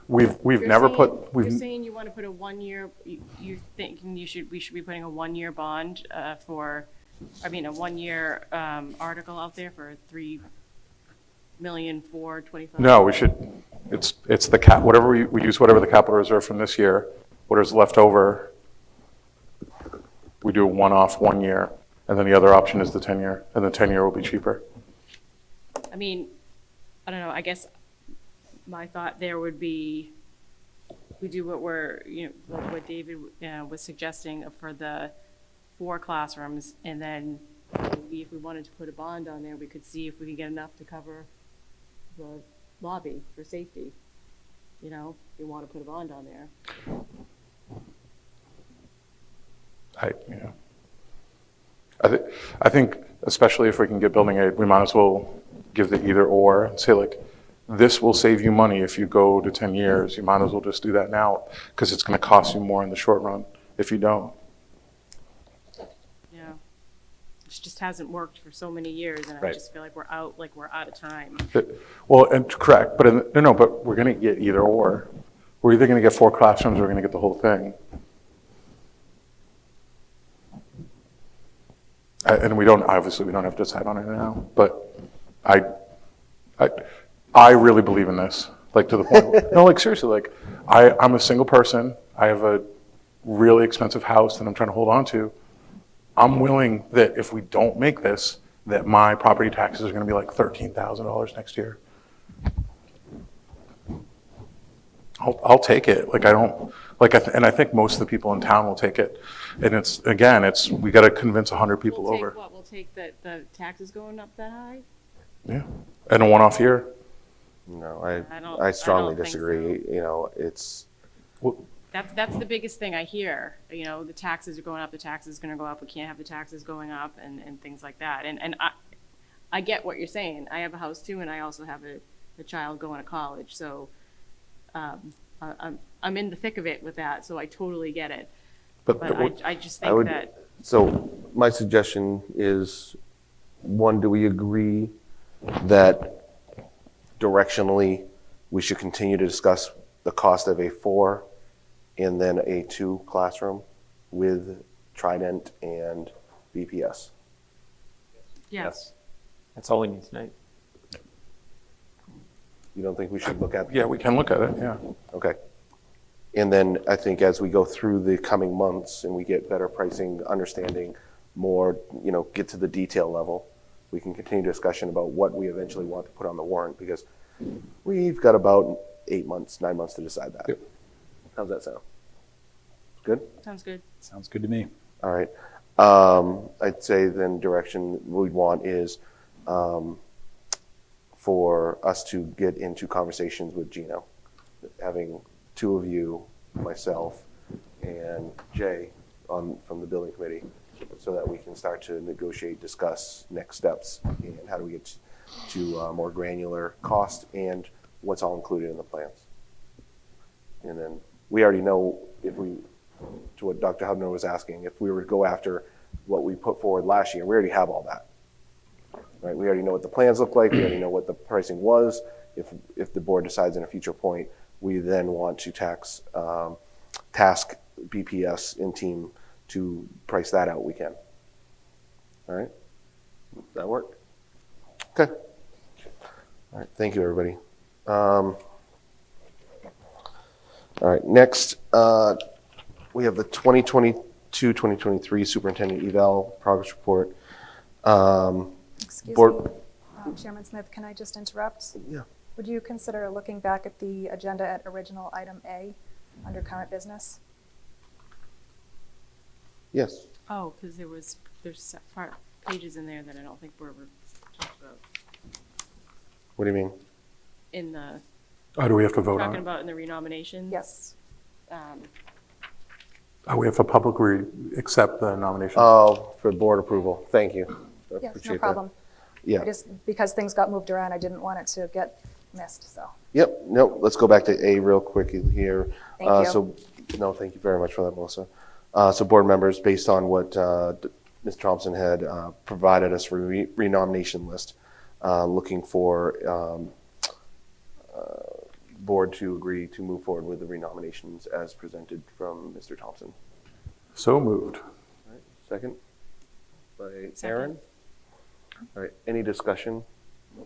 We've You're never saying- put, You're saying you want to put a 1-year, you're thinking we should be putting a 1-year bond a 1-year article out there for $3,425,000? no, we should, it's the cap, whatever we use, whatever the capital reserve from this year, whatever's left over, we do a one-off 1 year, and then the other option is the 10-year, and the 10-year will be cheaper. I mean, I don't know, I guess my thought there would be, we do what David was suggesting for the 4 classrooms, and then maybe if we wanted to put a bond on there, we could see if we could get enough to cover the lobby for safety. You know, if you want to put a bond on there. I think, especially if we can get building aid, we might as well give the either or and say like, this will save you money if you go to 10 years. You might as well just do that now because it's going to cost you more in the short run if you don't. Yeah. It just hasn't worked for so many years, and I Right. just feel like we're out of time. Well, and correct, but but we're going to get either or. We're either going to get 4 classrooms or we're going to get the whole thing. And we don't have to decide on it now, but I really believe in this, like to the point, no, like seriously, like I'm a single person. I have a really expensive house that I'm trying to hold on to. I'm willing that if we don't make this, that my property taxes are going to be like $13,000 next year. I'll take it. Like I don't, like, and I think most of the people in town will take it. And we got to convince 100 people We'll take over. what? We'll take the taxes going up that high? Yeah, and a one-off year. No, I I strongly don't think disagree. You know, it's, That's the biggest thing I hear, you know, the taxes are going up, the taxes are gonna go up, we can't have the taxes going up and things like that. And I get what you're saying. I have a house too, and I also have a child going to college, so I'm in the thick of it with that, so I totally get it. But I just think that, so my suggestion is, one, do we agree that directionally we should continue to discuss the cost of a 4 and then a 2 classroom with Trident and BPS? yes. That's all we need tonight. You don't think we should look at? Yeah, we can look at it, yeah. Okay. And then I think as we go through the coming months and we get better pricing, understanding more, get to the detail level, we can continue discussion about what we eventually want to put on the warrant, because we've got about 9 months to decide that. Yep. How's that sound? Good? Sounds good. Sounds good to me. All right. I'd say then direction we'd want is for us to get into conversations with Gino, having 2 of you, myself, and Jay from the building committee, so that we can start to negotiate, discuss next steps, and how do we get to more granular cost and what's all included in the plans. And then we already know, to what Dr. Hubner was asking, if we were to go after what we put forward last year, we already have all that. Right? We already know what the plans look like. We already know what the pricing was. If the board decides in a future point, we then want to task BPS and team to price that out, we can. All right? Does that work? Okay. All right, thank you, everybody. All right, next, we have the 2022-2023 Superintendent Eval Progress Report. Excuse Board- me, Chairman Smith, can I just interrupt? Yeah. Would you consider looking back at the agenda at original item A under current business? Yes. Oh, because there's pages in there that I don't think were talked about What do you mean? in the, Oh, do we have to vote on talking it? about in the renominations. Yes. We have to publicly accept the nomination. Oh, for board approval. Thank you. I Yes, appreciate no that. problem. Yeah. Just because things got moved around, I didn't want it to get missed, so. Yep, no, let's go back to A real quick here. Thank you. So, no, thank you very much for that, Melissa. So board members, based on what Mr. Thompson had provided us for renomination list, looking for board to agree to move forward with the renominations as presented from Mr. Thompson. So moved. All right, second by Aaron. All right, any discussion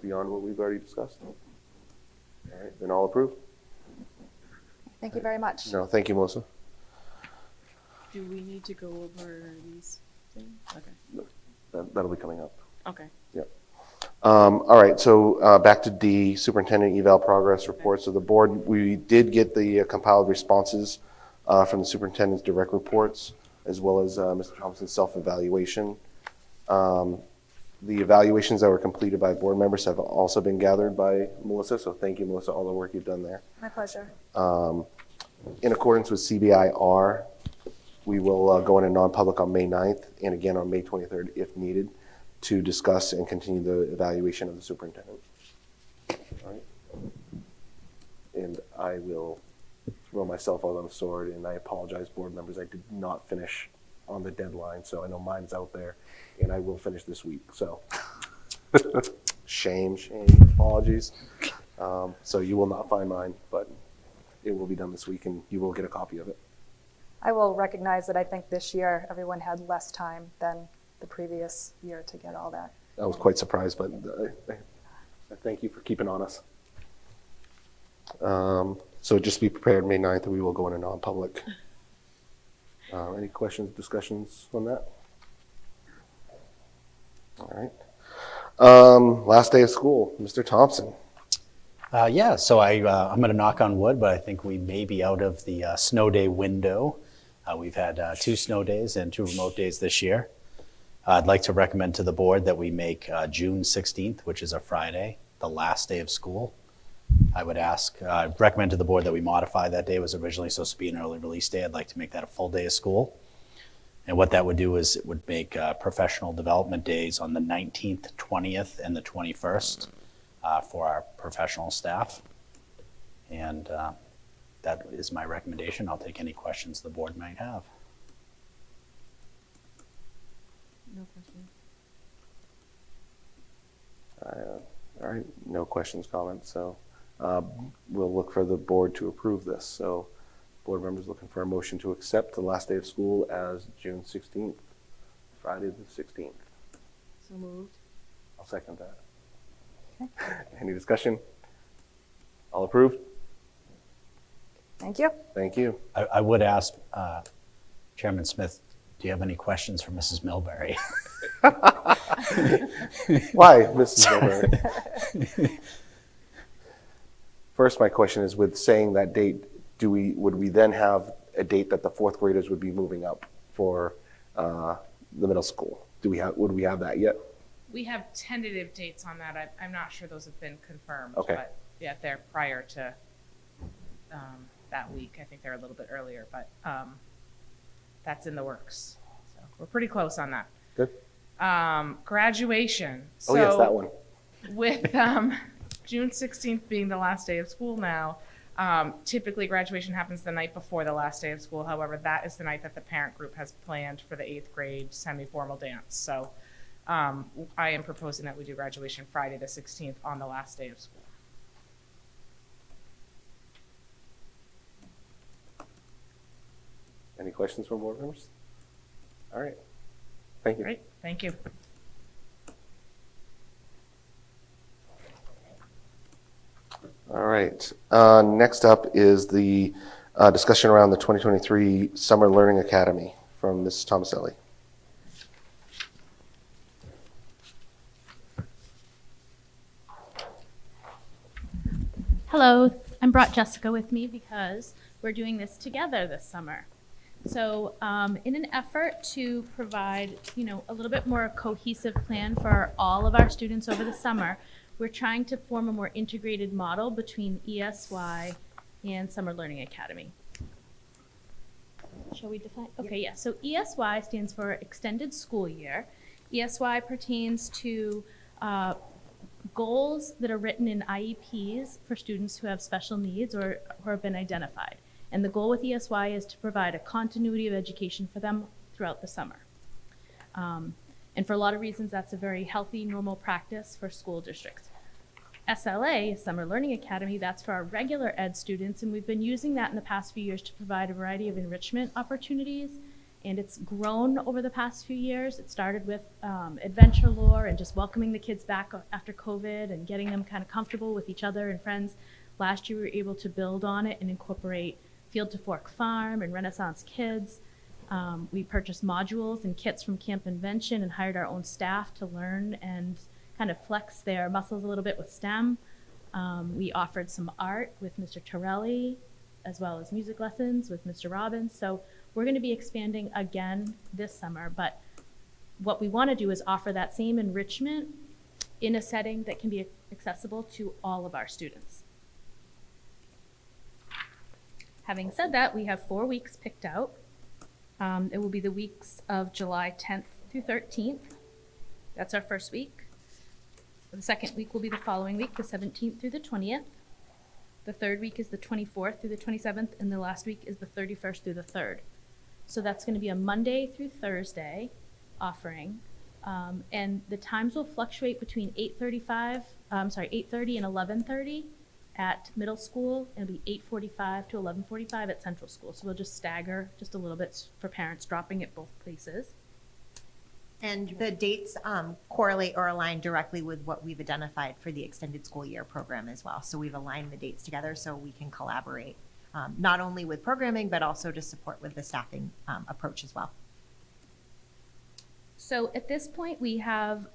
beyond what we've already discussed? All right, then all approve? Thank you very much. No, thank you, Melissa. Do we need to go over these things? Okay. That'll be coming up. Okay. Yep. All right, so back to D, superintendent eval progress reports of the board. We did get the compiled responses from the superintendent's direct reports, as well as Mr. Thompson's self-evaluation. The evaluations that were completed by board members have also been gathered by Melissa, so thank you, Melissa, all the work you've done there. My pleasure. In accordance with CBIR, we will go into non-public on May 9th and again on May 23rd if needed to discuss and continue the evaluation of the superintendent. All right. And I will throw myself out on the sword, and I apologize, board members, I did not finish on the deadline, so I know mine's out there, and I will finish this week, so. Shame, apologies. So you will not find mine, but it will be done this week, and you will get a copy of it. I will recognize that I think this year everyone had less time than the previous year to get all that. I was quite surprised, but I thank you for keeping on us. So just be prepared, May 9th, we will go into non-public. Any questions, discussions on that? All right. Last day of school, Mr. Thompson. Yeah, so I'm going to knock on wood, but I think we may be out of the snow day window. We've had 2 snow days and 2 remote days this year. I'd like to recommend to the board that we make June 16th, which is a Friday, the last day of school. I would recommend to the board that we modify that day. It was originally supposed to be an early release day. I'd like to make that a full day of school. And what that would do is it would make professional development days on the 19th, 20th, and the 21st for our professional staff. And that is my recommendation. I'll take any questions the board might have. No question. All right, no questions, comments, so we'll look for the board to approve this. So board members looking for a motion to accept the last day of school as June 16th, Friday the 16th. So moved. I'll second that. Okay. Any discussion? All approved? Thank you. Thank you. I would ask Chairman Smith, do you have any questions for Mrs. Milbury? Why, Mrs. Milbury? First, my question is, with saying that date, would we then have a date that the 4th graders would be moving up for the middle school? Would we have that yet? We have tentative dates on that. I'm not sure those have been confirmed. Okay. But yeah, they're prior to that week. I think they're a little bit earlier, but that's in the works. So we're pretty close on that. Good. Graduation. Oh, yes, that one. With June 16th being the last day of school now, typically graduation happens the night before the last day of school. However, that is the night that the parent group has planned for the 8th grade semi-formal dance. So I am proposing that we do graduation Friday the 16th on the last day of school. Any questions from board members? All right. Thank you. Great, thank you. All right. Next up is the discussion around the 2023 Summer Learning Academy from Ms. Tomaselli. Hello, I brought Jessica with me because we're doing this together this summer. So in an effort to provide, a little bit more cohesive plan for all of our students over the summer, we're trying to form a more integrated model between ESY and Summer Learning Academy. Shall we define? Okay, yeah. So ESY stands for Extended School Year. ESY pertains to goals that are written in IEPs for students who have special needs or who have been identified. And the goal with ESY is to provide a continuity of education for them throughout the summer. And for a lot of reasons, that's a very healthy, normal practice for school districts. SLA, Summer Learning Academy, that's for our regular ed students, and we've been using that in the past few years to provide a variety of enrichment opportunities, and it's grown over the past few years. It started with adventure lore and just welcoming the kids back after COVID and getting them kind of comfortable with each other and friends. Last year, we were able to build on it and incorporate Field to Fork Farm and Renaissance Kids. We purchased modules and kits from Camp Invention and hired our own staff to learn and kind of flex their muscles a little bit with STEM. We offered some art with Mr. Torelli, as well as music lessons with Mr. Robbins. So we're going to be expanding again this summer, but what we want to do is offer that same enrichment in a setting that can be accessible to all of our students. Having said that, we have 4 weeks picked out. It will be the weeks of July 10th through 13th. That's our first week. The second week will be the following week, the 17th through the 20th. The third week is the 24th through the 27th, and the last week is the 31st through the 3rd. So that's going to be a Monday through Thursday offering. And the times will fluctuate between 8:30 and 11:30 at middle school. It'll be 8:45 to 11:45 at central school. So we'll just stagger just a little bit for parents dropping at both places. And the dates correlate or align directly with what we've identified for the extended school year program as well. So we've aligned the dates together so we can collaborate not only with programming, but also to support with the staffing approach as well. So at this point, we have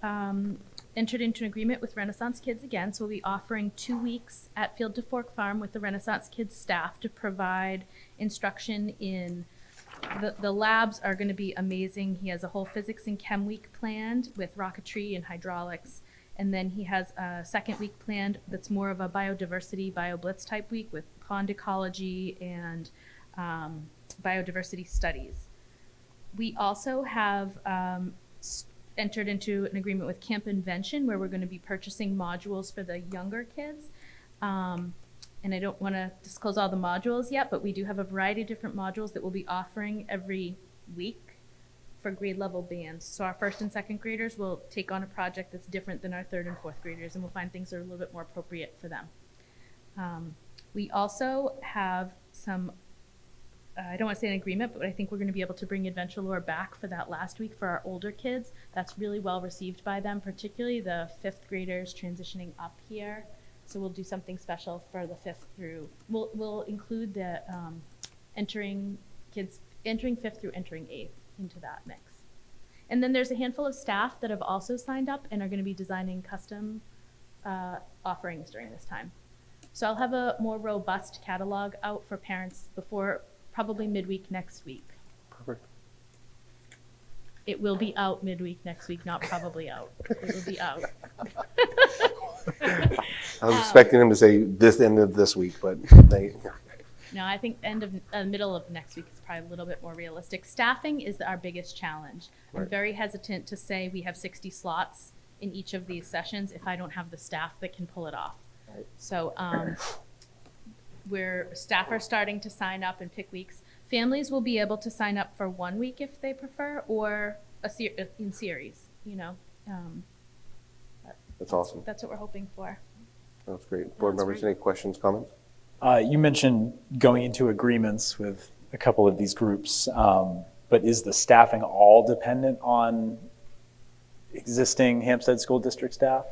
entered into an agreement with Renaissance Kids again. So we'll be offering 2 weeks at Field to Fork Farm with the Renaissance Kids staff to provide instruction in the labs are going to be amazing. He has a whole physics and chem week planned with rocketry and hydraulics. And then he has a second week planned that's more of a biodiversity, BioBlitz type week with pond ecology and biodiversity studies. We also have entered into an agreement with Camp Invention where we're going to be purchasing modules for the younger kids. And I don't want to disclose all the modules yet, but we do have a variety of different modules that we'll be offering every week for grade level bands. So our first and second graders will take on a project that's different than our third and fourth graders, and we'll find things that are a little bit more appropriate for them. We also have some, I don't want to say an agreement, but I think we're going to be able to bring Adventure Lore back for that last week for our older kids. That's really well received by them, particularly the fifth graders transitioning up here. So we'll do something special for the fifth through, we'll include the entering fifth through entering eighth into that mix. And then there's a handful of staff that have also signed up and are going to be designing custom offerings during this time. So I'll have a more robust catalog out for parents before probably midweek next week. Perfect. It will be out midweek next week, not probably out. It will be out. I was expecting him to say this end of this week, but No, I think middle of next week is probably a little bit more realistic. Staffing is our biggest challenge. Right. I'm very hesitant to say we have 60 slots in each of these sessions if I don't have the staff that can pull it off. Right. So staff are starting to sign up and pick weeks. Families will be able to sign up for 1 week if they prefer, or in series, you know. that's awesome. That's what we're hoping for. That's great. Board members, any questions, comments? You mentioned going into agreements with a couple of these groups, but is the staffing all dependent on existing Hampstead School District staff?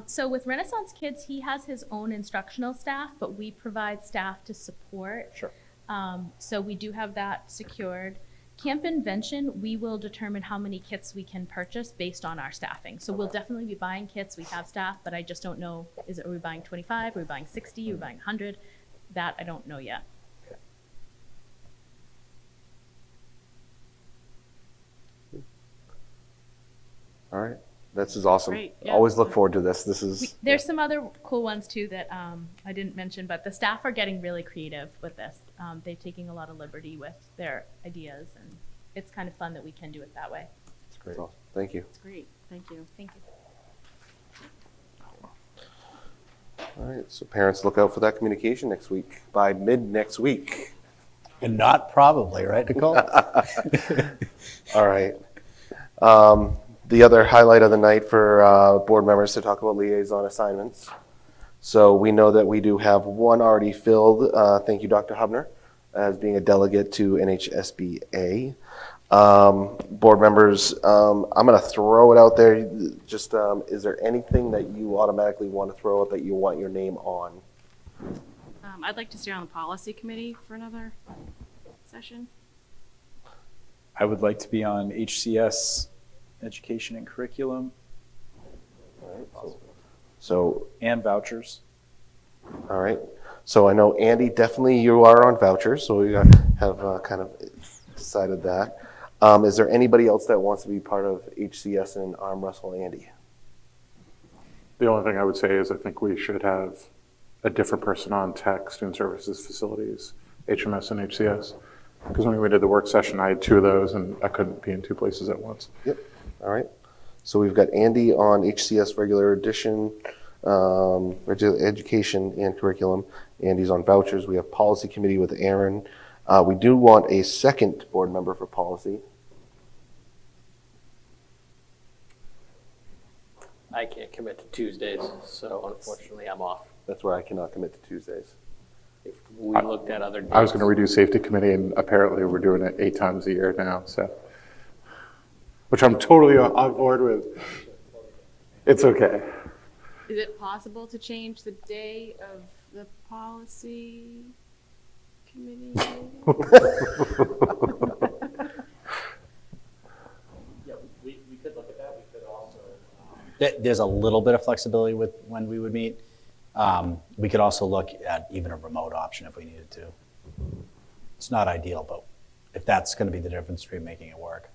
So with Renaissance Kids, he has his own instructional staff, but we provide staff to support. Sure. So we do have that secured. Camp Invention, we will determine how many kits we can purchase based on our staffing. So we'll definitely be buying kits. We have staff, but I just don't know, are we buying 25? Are we buying 60? Are we buying 100? That I don't know yet. All right. This is awesome. Great, yeah. Always look forward to this. This is. There's some other cool ones too that I didn't mention, but the staff are getting really creative with this. They're taking a lot of liberty with their ideas, and it's kind of fun that we can do it that way. That's great. Awesome. Thank you. It's great, thank you. Thank you. All right, so parents, look out for that communication next week, by mid-next week. And not probably, right, Nicole? All right. The other highlight of the night for board members to talk about liaison assignments. So we know that we do have one already filled, thank you, Dr. Hubner, as being a delegate to NHSBA. Board members, I'm going to throw it out there. Just, is there anything that you automatically want to throw out that you want your name on? I'd like to stay on the policy committee for another session. I would like to be on HCS, Education and Curriculum, So, and vouchers. all right. So I know, Andy, definitely you are on vouchers, so we have kind of decided that. Is there anybody else that wants to be part of HCS and arm wrestle Andy? The only thing I would say is I think we should have a different person on tech, student services, facilities, HMS and HCS. Because when we did the work session, I had 2 of those and I couldn't be in 2 places at once. Yep. All right. So we've got Andy on HCS regular edition, education and curriculum. Andy's on vouchers. We have policy committee with Aaron. We do want a second board member for policy. I can't commit to Tuesdays, so unfortunately I'm off. That's where I cannot commit to Tuesdays. If we looked at other dates. I was going to redo safety committee and apparently we're doing it 8 times a year now, so. Which I'm totally on board with. It's okay. Is it possible to change the day of the policy committee? Yeah, we could look at that. We could also. There's a little bit of flexibility with when we would meet. We could also look at even a remote option if we needed to. It's not ideal, but if that's going to be the difference between making it work.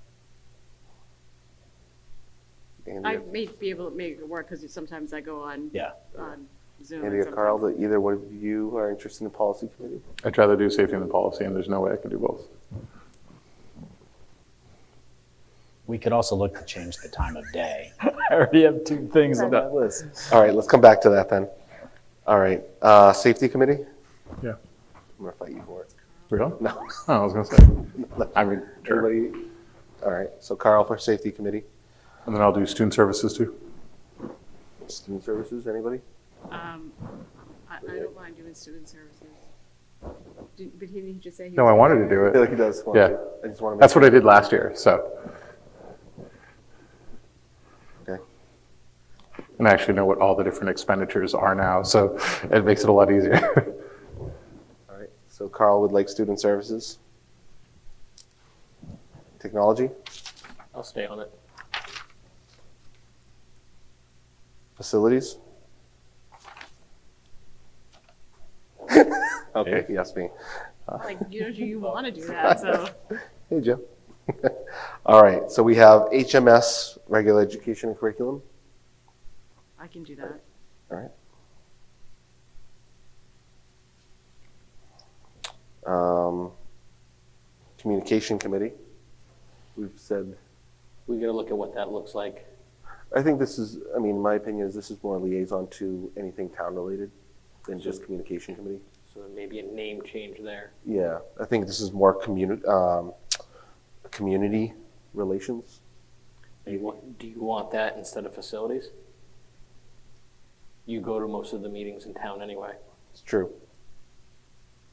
Andy, I may be able to make it work because sometimes I go on on Zoom. Andy or Carl, that either one of you are interested in policy committee? I'd rather do safety than policy and there's no way I can do both. We could also look to change the time of day. I already have 2 things on that list. All right, let's come back to that then. All right, safety committee? Yeah. I'm gonna fight you for it. Really? No. Oh, I was going to say. I mean, sure. Everybody? All right, so Carl for safety committee. And then I'll do student services too. Student services, anybody? I don't mind doing student services. But he just say he No, I wanted to do I feel it. like he does. want Yeah. to. I just want to. That's what I did last year, so. Okay. And I actually know what all the different expenditures are now, so it makes it a lot easier. All right, so Carl would like student services. Technology, I'll stay on it. facilities? Okay, yes, me. like you want to do that, so Hey, Joe. All right, so we have HMS, regular education and curriculum. I can do that. All right. Communication committee. We've said, We got to look at what that looks like. I think this is, I mean, my opinion is this is more liaison to anything town related than just communication committee. So maybe a name change there. Yeah, I think this is more community relations. Do you want that instead of facilities? You go to most of the meetings in town anyway. It's true.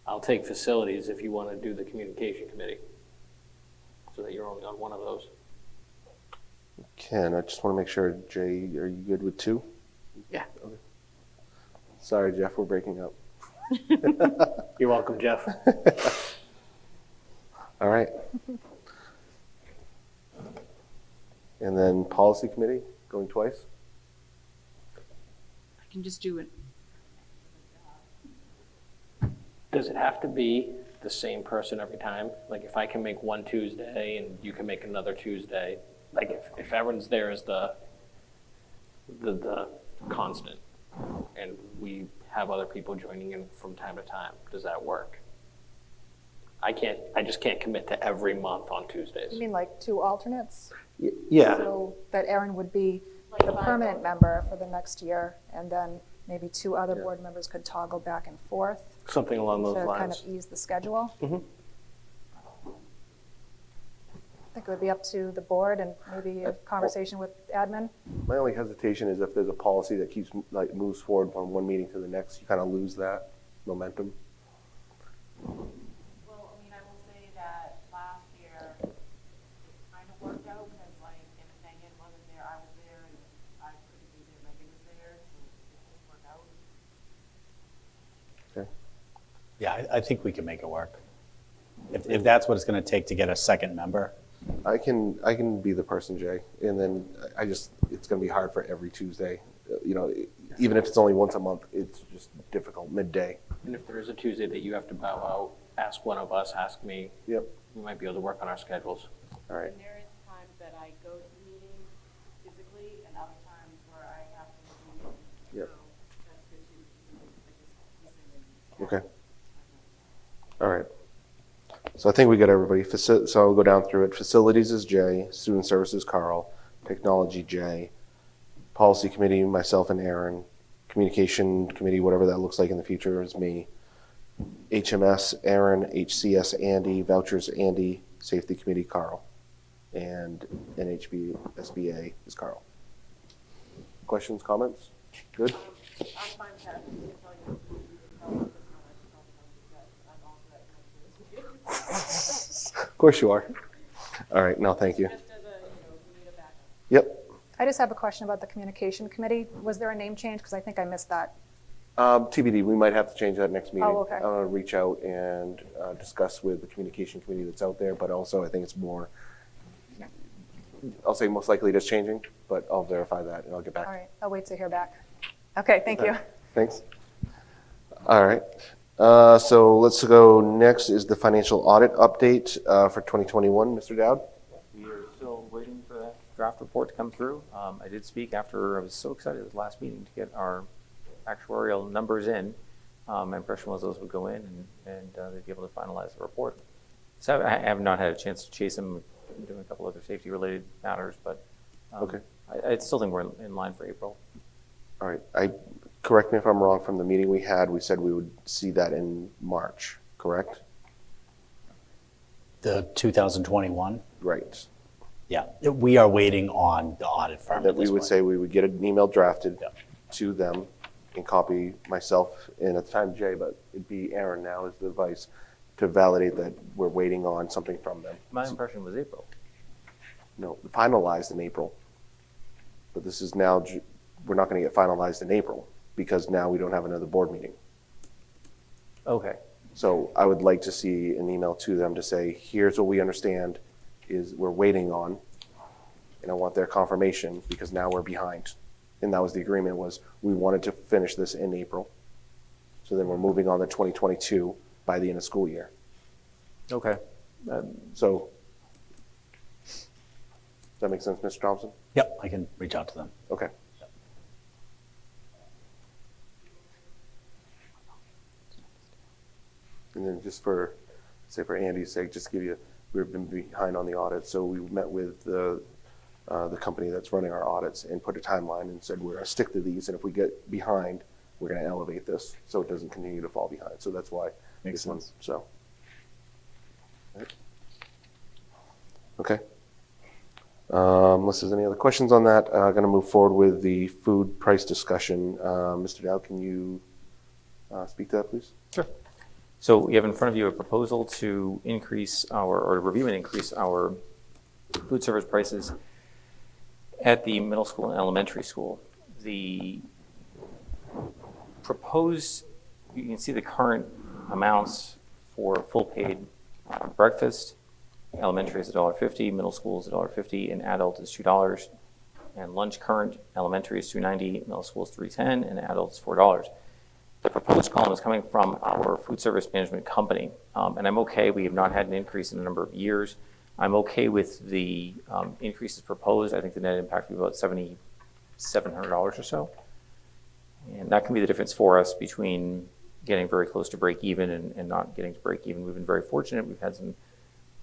I'll take facilities if you want to do the communication committee, so that you're only on one of those. Ken, I just want to make sure, Jay, are you good with 2? Yeah. Okay. Sorry, Jeff, we're breaking up. You're welcome, Jeff. All right. And then policy committee, going twice? I can just do it. Does it have to be the same person every time? Like if I can make one Tuesday and you can make another Tuesday, like if everyone's there as the constant and we have other people joining in from time to time, does that work? I just can't commit to every month on Tuesdays. You mean like 2 alternates? Yeah. So that Aaron would be the permanent member for the next year, and then maybe two other board members could toggle back and forth Something along those to kind lines. of ease the schedule. I think it would be up to the board and maybe a conversation with admin. My only hesitation is if there's a policy that keeps, like, moves forward from one meeting to the next, you kind of lose that momentum. Well, I mean, I will say that last year, it kind of worked out because like if Megan wasn't there, I was there, and if I couldn't be there, Megan was there, so it didn't work out. Okay. Yeah, I think we can make it work. If that's what it's going to take to get a second member. I can be the person, Jay, and then it's going to be hard for every Tuesday. You know, even if it's only once a month, it's just difficult midday. And if there is a Tuesday that you have to bow out, ask one of us, ask me. Yep. We might be able to work on our schedules. All right. And there is times that I go to the meeting physically and other times where I have to do it. Yep. So that's good too. I just listen and. Okay. All right. So I think we got everybody. So I'll go down through it. Facilities is Jay, Student Services Carl, Technology Jay, Policy Committee myself and Aaron, Communication Committee, whatever that looks like in the future, is me. HMS Aaron, HCS Andy, Vouchers Andy, Safety Committee Carl, and NHB SBA is Carl. Questions, comments? Good? I'm fine with that. You can tell you. Of course you are. All right, no, thank you. Just as a, we need a backup. Yep. I just have a question about the communication committee. Was there a name change? Because I think I missed that. TBD, we might have to change that next meeting. Oh, okay. I'm gonna reach out and discuss with the communication committee that's out there, but also I think it's more, I'll say most likely it is changing, but I'll verify that and I'll get back. All right, I'll wait to hear back. Okay, thank you. Thanks. All right. So let's go, next is the financial audit update for 2021. Mr. Dowd? We are still waiting for that draft report to come through. I did speak after, I was so excited at the last meeting to get our actuarial numbers in. My impression was those would go in and they'd be able to finalize the report. So I have not had a chance to chase them, I'm doing a couple other safety related matters, but Okay. I still think we're in line for April. All right. Correct me if I'm wrong, from the meeting we had, we said we would see that in March, correct? The 2021, Right. yeah, we are waiting on the audit firm That at we this would point. say we would get an email drafted Yep. to them and copy myself and at the time Jay, but it'd be Aaron now as the vice, to validate that we're waiting on something from them. My impression was April. No, finalized in April. But this is now, we're not going to get finalized in April because now we don't have another board meeting. Okay. So I would like to see an email to them to say, here's what we understand is we're waiting on, and I want their confirmation because now we're behind. And that was the agreement, was we wanted to finish this in April. So then we're moving on to 2022 by the end of school year. Okay. So, does that make sense, Mr. Thompson? Yep, I can reach out to them. Okay. And then just for Andy's sake, just to give you, we've been behind on the audit, so we met with the company that's running our audits and put a timeline and said, we're gonna stick to these, and if we get behind, we're gonna elevate this, so it doesn't continue to fall behind. So that's why. Makes this one, sense. So. Right. Okay. Unless there's any other questions on that, I'm gonna move forward with the food price discussion. Mr. Dow, can you speak to that, please? Sure. So we have in front of you a proposal to increase or review and increase our food service prices at the middle school and elementary school. The proposed, you can see the current amounts for full paid breakfast. Elementary is $1.50, middle school is $1.50, and adult is $2. And lunch current, elementary is $2.90, middle school is $3.10, and adult is $4. The proposed column is coming from our food service management company, and I'm okay. We have not had an increase in a number of years. I'm okay with the increases proposed. I think the net impact will be about $7,700 or so. And that can be the difference for us between getting very close to break even and not getting to break even. We've been very fortunate. We've had some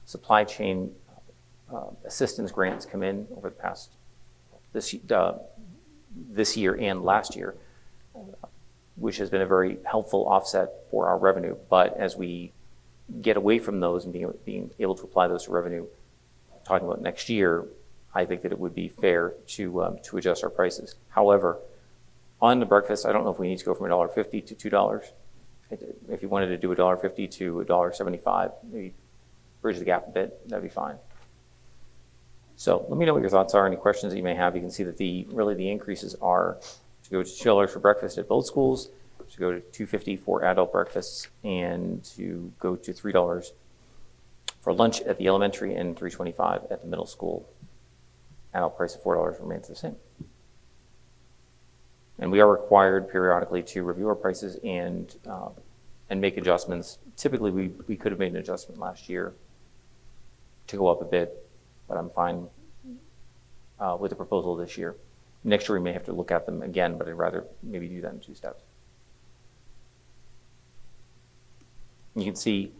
supply chain assistance grants come in over the past this year and last year. which has been a very helpful offset for our revenue. But as we get away from those and being able to apply those to revenue, talking about next year, I think that it would be fair to adjust our prices. However, on the breakfast, I don't know if we need to go from $1.50 to $2. If you wanted to do $1.50 to $1.75, maybe bridge the gap a bit, that'd be fine. So let me know what your thoughts are, any questions that you may have. You can see that the increases are to go to $2 for breakfast at both schools, to go to $2.50 for adult breakfasts, and to go to $3 for lunch at the elementary and $3.25 at the middle school. Adult price of $4 remains the same. And we are required periodically to review our prices and make adjustments. Typically, we could have made an adjustment last year to go up a bit, but I'm fine with the proposal this year. Next year, we may have to look at them again, but I'd rather maybe do that in 2 steps. You can see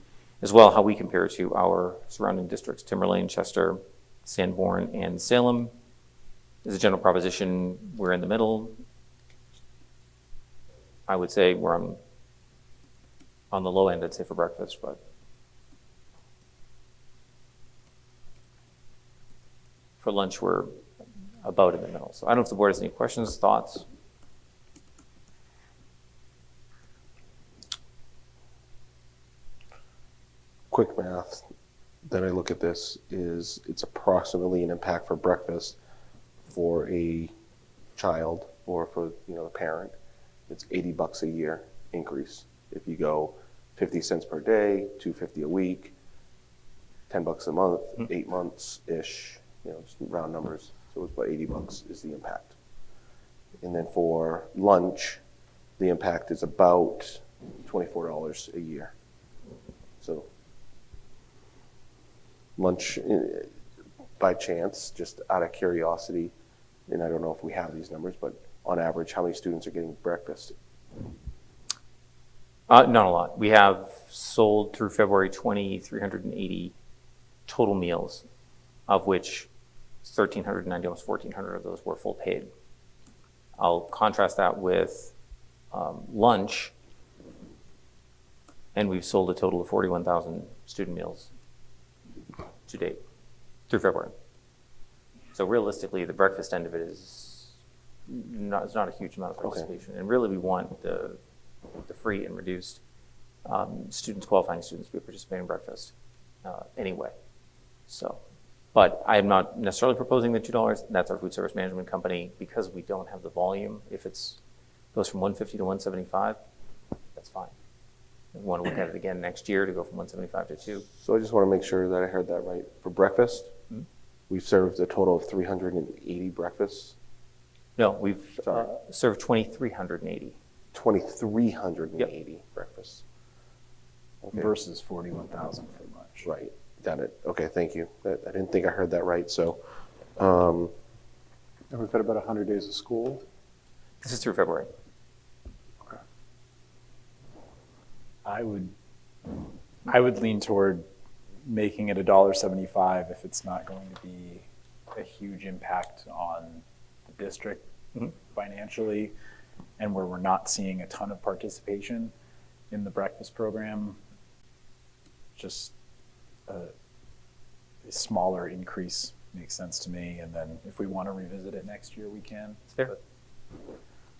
as well how we compare to our surrounding districts, Timberlane, Chester, Sanborn, and Salem. As a general proposition, we're in the middle. I would say we're on the low end, I'd say, for breakfast, but for lunch, we're about in the middle. So I don't know if the board has any questions, thoughts? Quick math, then I look at this, is it's approximately an impact for breakfast for a child or for the parent. It's $80 a year increase. If you go 50 cents per day, $2.50 a week, $10 a month, 8 months-ish, just round numbers. So it's about $80 is the impact. And then for lunch, the impact is about $24 a year. So lunch, by chance, just out of curiosity, and I don't know if we have these numbers, but on average, how many students are getting breakfast? Not a lot. We have sold through February 2,380 total meals, of which 1,390, almost 1,400 of those were full paid. I'll contrast that with lunch, and we've sold a total of 41,000 student meals to date through February. So realistically, the breakfast end of it is not a huge amount of participation. Okay. And really, we want the free and reduced students, qualifying students, to be participating in breakfast anyway. So, but I am not necessarily proposing the $2. That's our food service management company. Because we don't have the volume, if it goes from $1.50 to $1.75, that's fine. We want to look at it again next year to go from $1.75 to $2. So I just want to make sure that I heard that right. For breakfast, we've served a total of 380 breakfasts. No, we've served 2,380. 2,380 breakfasts. Okay. Versus 41,000 for lunch. Right. Got it. Okay, thank you. I didn't think I heard that right. So, and we've had about 100 days of school. This is through February. Okay. I would lean toward making it $1.75 if it's not going to be a huge impact on the district financially, and where we're not seeing a ton of participation in the breakfast program. Just a smaller increase makes sense to me, and then if we want to revisit it next year, we can. Fair.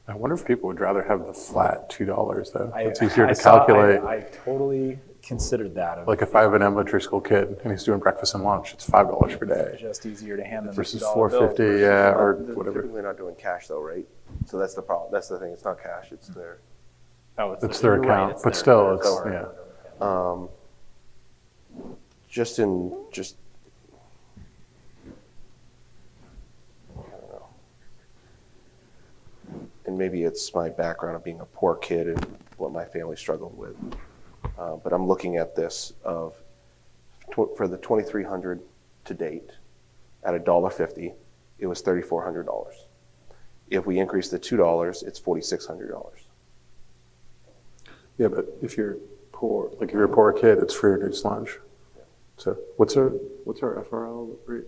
I wonder if people would rather have the flat $2 though. It's I easier to saw- calculate. I totally considered that. Like if I have an elementary school kid and he's doing breakfast and lunch, it's $5 per day. Just easier to hand them Versus the $2 bill. $4.50, yeah, or they're whatever. typically not doing cash though, right? So that's the problem. That's the thing. It's not cash. It's their. Oh, It's their you're right, account, it's but their- still, it's, so- yeah. Just I don't know. And maybe it's my background of being a poor kid and what my family struggled with. But I'm looking at this for the 2,300 to date at $1.50, it was $3,400. If we increase the $2, it's $4,600. Yeah, but if you're poor, like if you're a poor kid, it's free reduced lunch. So what's our FRL rate?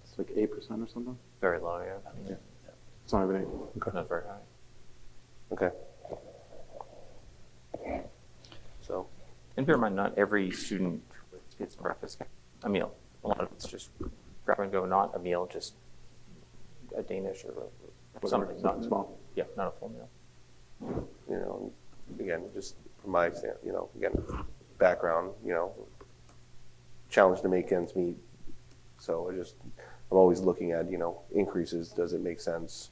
It's like 8% or something? Very low, yeah. It's not even 8. Okay. Not very high. Okay. So, And bear in mind, not every student gets breakfast, a meal. A lot of it's just grab and go, not a meal, just a Danish or something, not small. Yeah, not a full meal. you know, again, just from my, again, background, challenge to make ends meet. So I'm always looking at, increases. Does it make sense?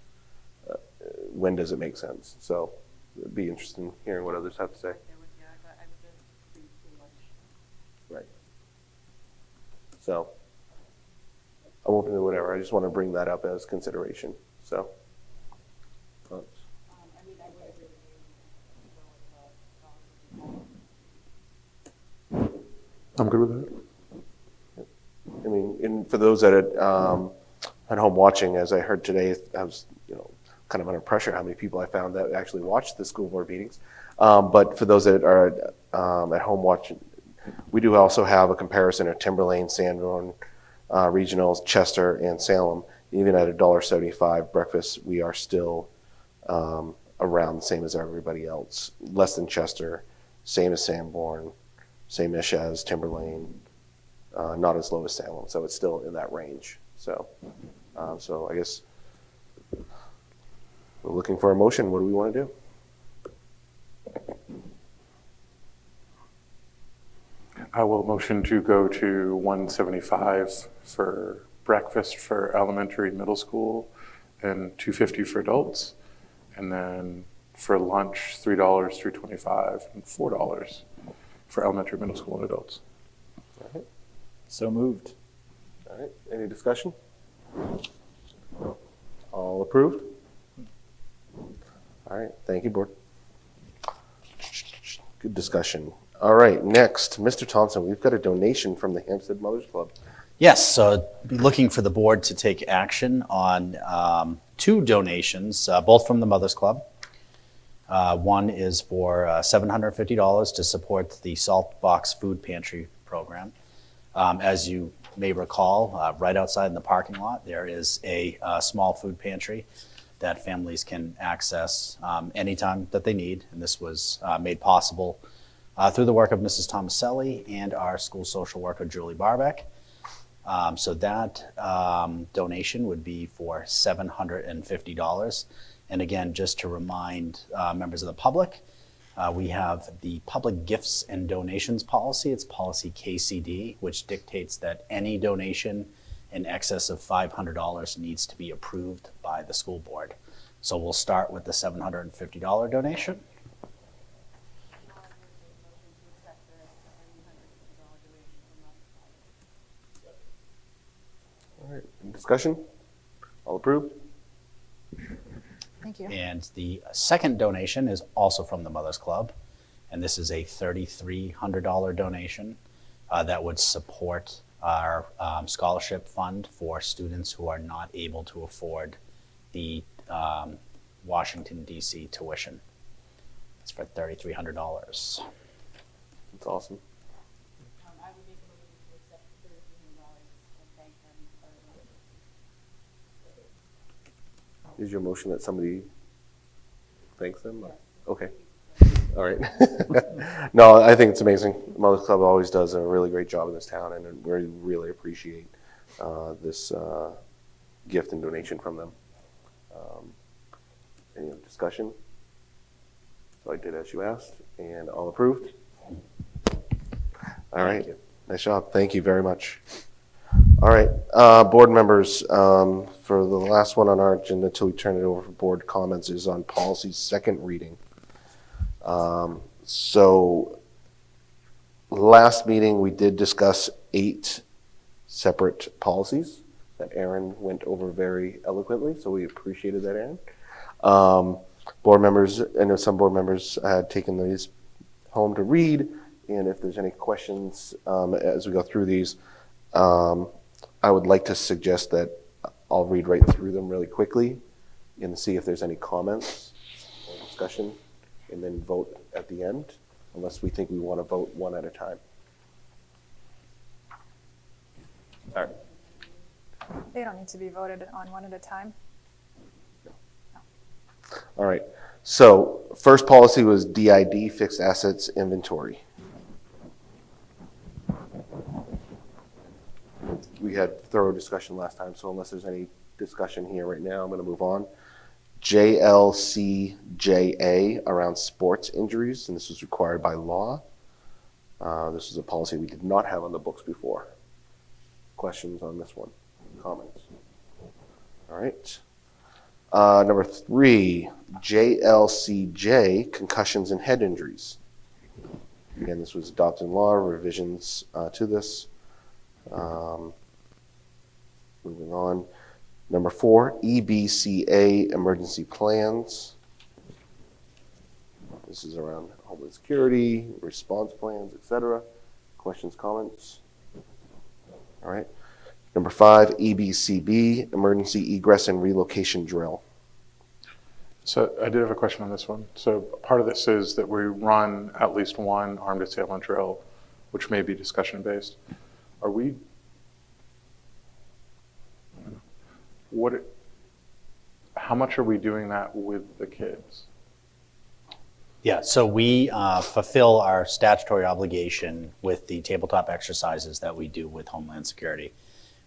When does it make sense? So it'd be interesting hearing what others have to say. Right. So I'm open to whatever. I just want to bring that up as consideration. So. I'm good with that. I mean, and for those that at home watching, as I heard today, I was, kind of under pressure how many people I found that actually watched the school board meetings. But for those that are at home watching, we do also have a comparison of Timberlane, Sanborn, Regionals, Chester, and Salem. Even at $1.75 breakfast, we are still around the same as everybody else. Less than Chester, same as Sanborn, same-ish as Timberlane, not as low as Salem. So it's still in that range. So, so I guess we're looking for a motion. What do we want to do? I will motion to go to 175 for breakfast for elementary, middle school, and $2.50 for adults. And then for lunch, $3, $3.25, and $4 for elementary, middle school, and adults. All right. So moved. All right. Any discussion? All approved? All right. Thank you, board. Good discussion. All right. Next, Mr. Thompson, we've got a donation from the Hsd Mothers Club. Yes, so be looking for the board to take action on 2 donations, both from the Mothers Club. One is for $750 to support the Salt Box Food Pantry program. As you may recall, right outside in the parking lot, there is a small food pantry that families can access anytime that they need. And this was made possible through the work of Mrs. Tomaselli and our school social worker, Julie Barbeck. So that donation would be for $750. And again, just to remind members of the public, we have the public gifts and donations policy. It's policy KCD, which dictates that any donation in excess of $500 needs to be approved by the school board. So we'll start with the $750 donation. All right. Discussion? All approved? Thank you. And the second donation is also from the Mothers Club, and this is a $3,300 donation that would support our scholarship fund for students who are not able to afford the Washington, D.C. tuition. It's for $3,300. That's awesome. I would make a motion to accept the $3,300 and thank them for Is your motion that somebody thanks them? Or? Okay. All right. No, I think it's amazing. Mothers Club always does a really great job in this town, and we really appreciate this gift and donation from them. Any discussion? So I did as you asked, and all approved? All right. Nice job. Thank you very much. All right, board members, for the last one on our agenda until we turn it over for board comments is on policy's second reading. So last meeting, we did discuss 8 separate policies that Aaron went over very eloquently, so we appreciated that, Aaron. Board members, I know some board members had taken these home to read, and if there's any questions as we go through these, I would like to suggest that I'll read right through them really quickly and see if there's any comments or discussion, and then vote at the end, unless we think we want to vote one at a time. All right. They don't need to be voted on one at a time. All right. So first policy was DID, fixed assets inventory. We had thorough discussion last time, so unless there's any discussion here right now, I'm going to move on. JLCJA around sports injuries, and this was required by law. This is a policy we did not have on the books before. Questions on this one? Comments? All right. Number 3, JLCJ, concussions and head injuries. Again, this was adopted in law, revisions to this. Moving on. Number 4, EBCA, emergency plans. This is around Homeland Security, response plans, etc. Questions, comments? All right. Number 5, EBCB, emergency egress and relocation drill. So I did have a question on this one. So part of this is that we run at least one armed assailant drill, which may be discussion-based. Are we, how much are we doing that with the kids? Yeah, so we fulfill our statutory obligation with the tabletop exercises that we do with Homeland Security.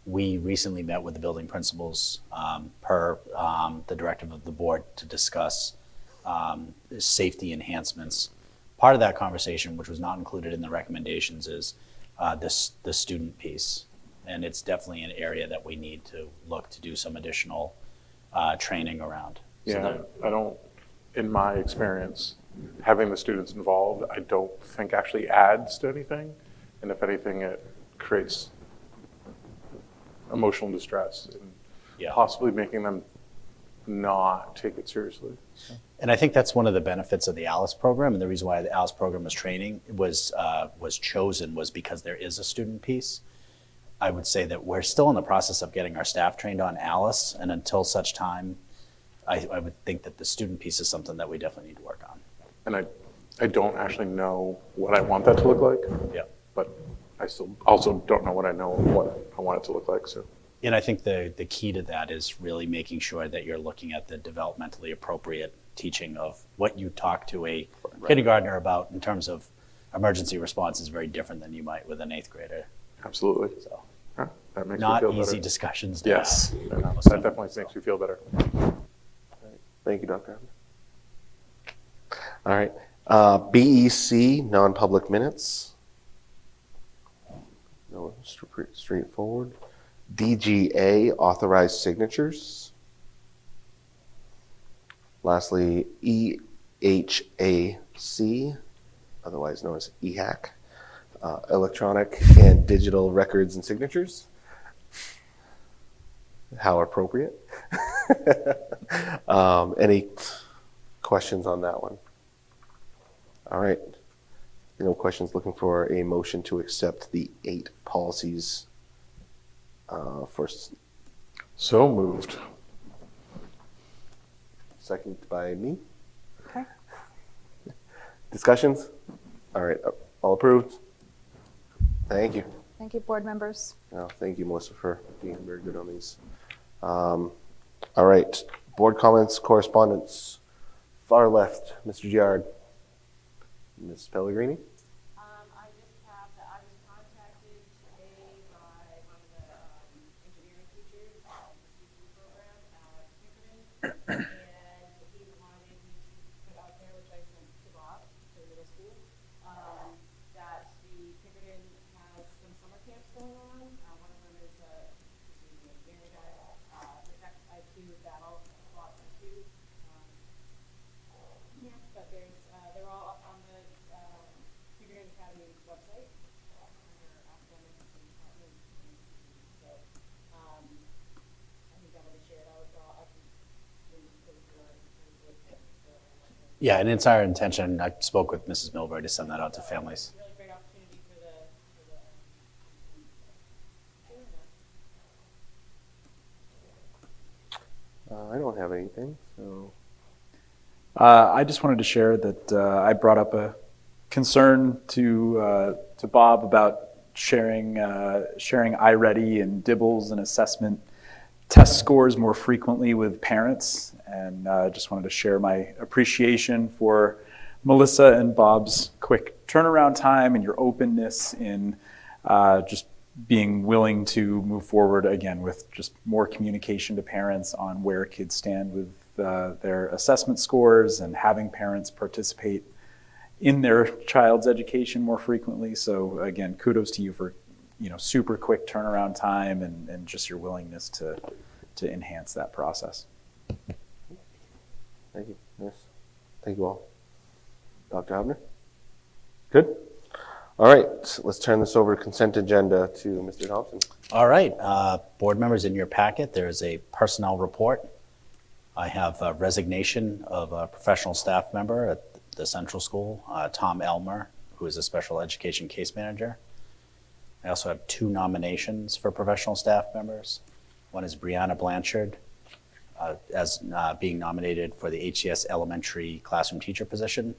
We recently met with the building principals per the directive of the board to discuss safety enhancements. Part of that conversation, which was not included in the recommendations, is the student piece. And it's definitely an area that we need to look to do some additional training around. Yeah, I don't, in my experience, having the students involved, I don't think actually adds to anything. And if anything, it creates emotional distress and possibly making them not take it seriously. So. And I think that's one of the benefits of the ALICE program, and the reason why the ALICE program was chosen was because there is a student piece. I would say that we're still in the process of getting our staff trained on ALICE, and until such time, I would think that the student piece is something that we definitely need to work on. And I don't actually know what I want that to look like. Yeah. But I still also don't know what I want it to look like. So. And I think the key to that is really making sure that you're looking at the developmentally appropriate teaching of what you talk to a kindergartner about in terms of emergency response is very different than you might with an 8th grader. Absolutely. So that makes not me feel easy better. discussions. Yes, that definitely makes me feel better. Thank you, Dr. All right. BEC, non-public minutes. No, straightforward. DGA, authorized signatures. Lastly, EHAC, otherwise known as EHAC, electronic and digital records and signatures. How appropriate. Any questions on that one? All right. No questions. Looking for a motion to accept the 8 policies first. So moved. Second by me. Okay. Discussions? All right. All approved? Thank you. Thank you, board members. Oh, thank you, Melissa, for being very good on these. All right. Board comments, correspondence. Far left, Mr. Giard. Ms. Pellegrini? I just have that I was contacted today by one of the engineering teachers of the CP program at Pinkerton, and he wanted me to put out there, which I sent to Bob, to the middle school, that the Pinkerton has some summer camps going on. One of them is Protect IQ Battle Plot IQ. But they're all up on the Pinkerton Academy website under academics and departments. So I think that'll be shared out. So I can put it Yeah, and it's our intention, I spoke with Mrs. Milbury to send that out to families. really great opportunity for the I don't have anything, so. I just wanted to share that I brought up a concern to Bob about sharing iReady and Dibbles and assessment test scores more frequently with parents, and just wanted to share my appreciation for Melissa and Bob's quick turnaround time and your openness in just being willing to move forward again with just more communication to parents on where kids stand with their assessment scores, and having parents participate in their child's education more frequently. So again, kudos to you for super quick turnaround time and just your willingness to enhance that process. Thank you. Yes. Thank you all. Dr. Hubner? Good? All right, let's turn this over to consent agenda to Mr. Thompson. All right, board members, in your packet, there is a personnel report. I have a resignation of a professional staff member at the central school, Tom Elmer, who is a special education case manager. I also have 2 nominations for professional staff members. One is Brianna Blanchard, as being nominated for the HCS elementary classroom teacher position,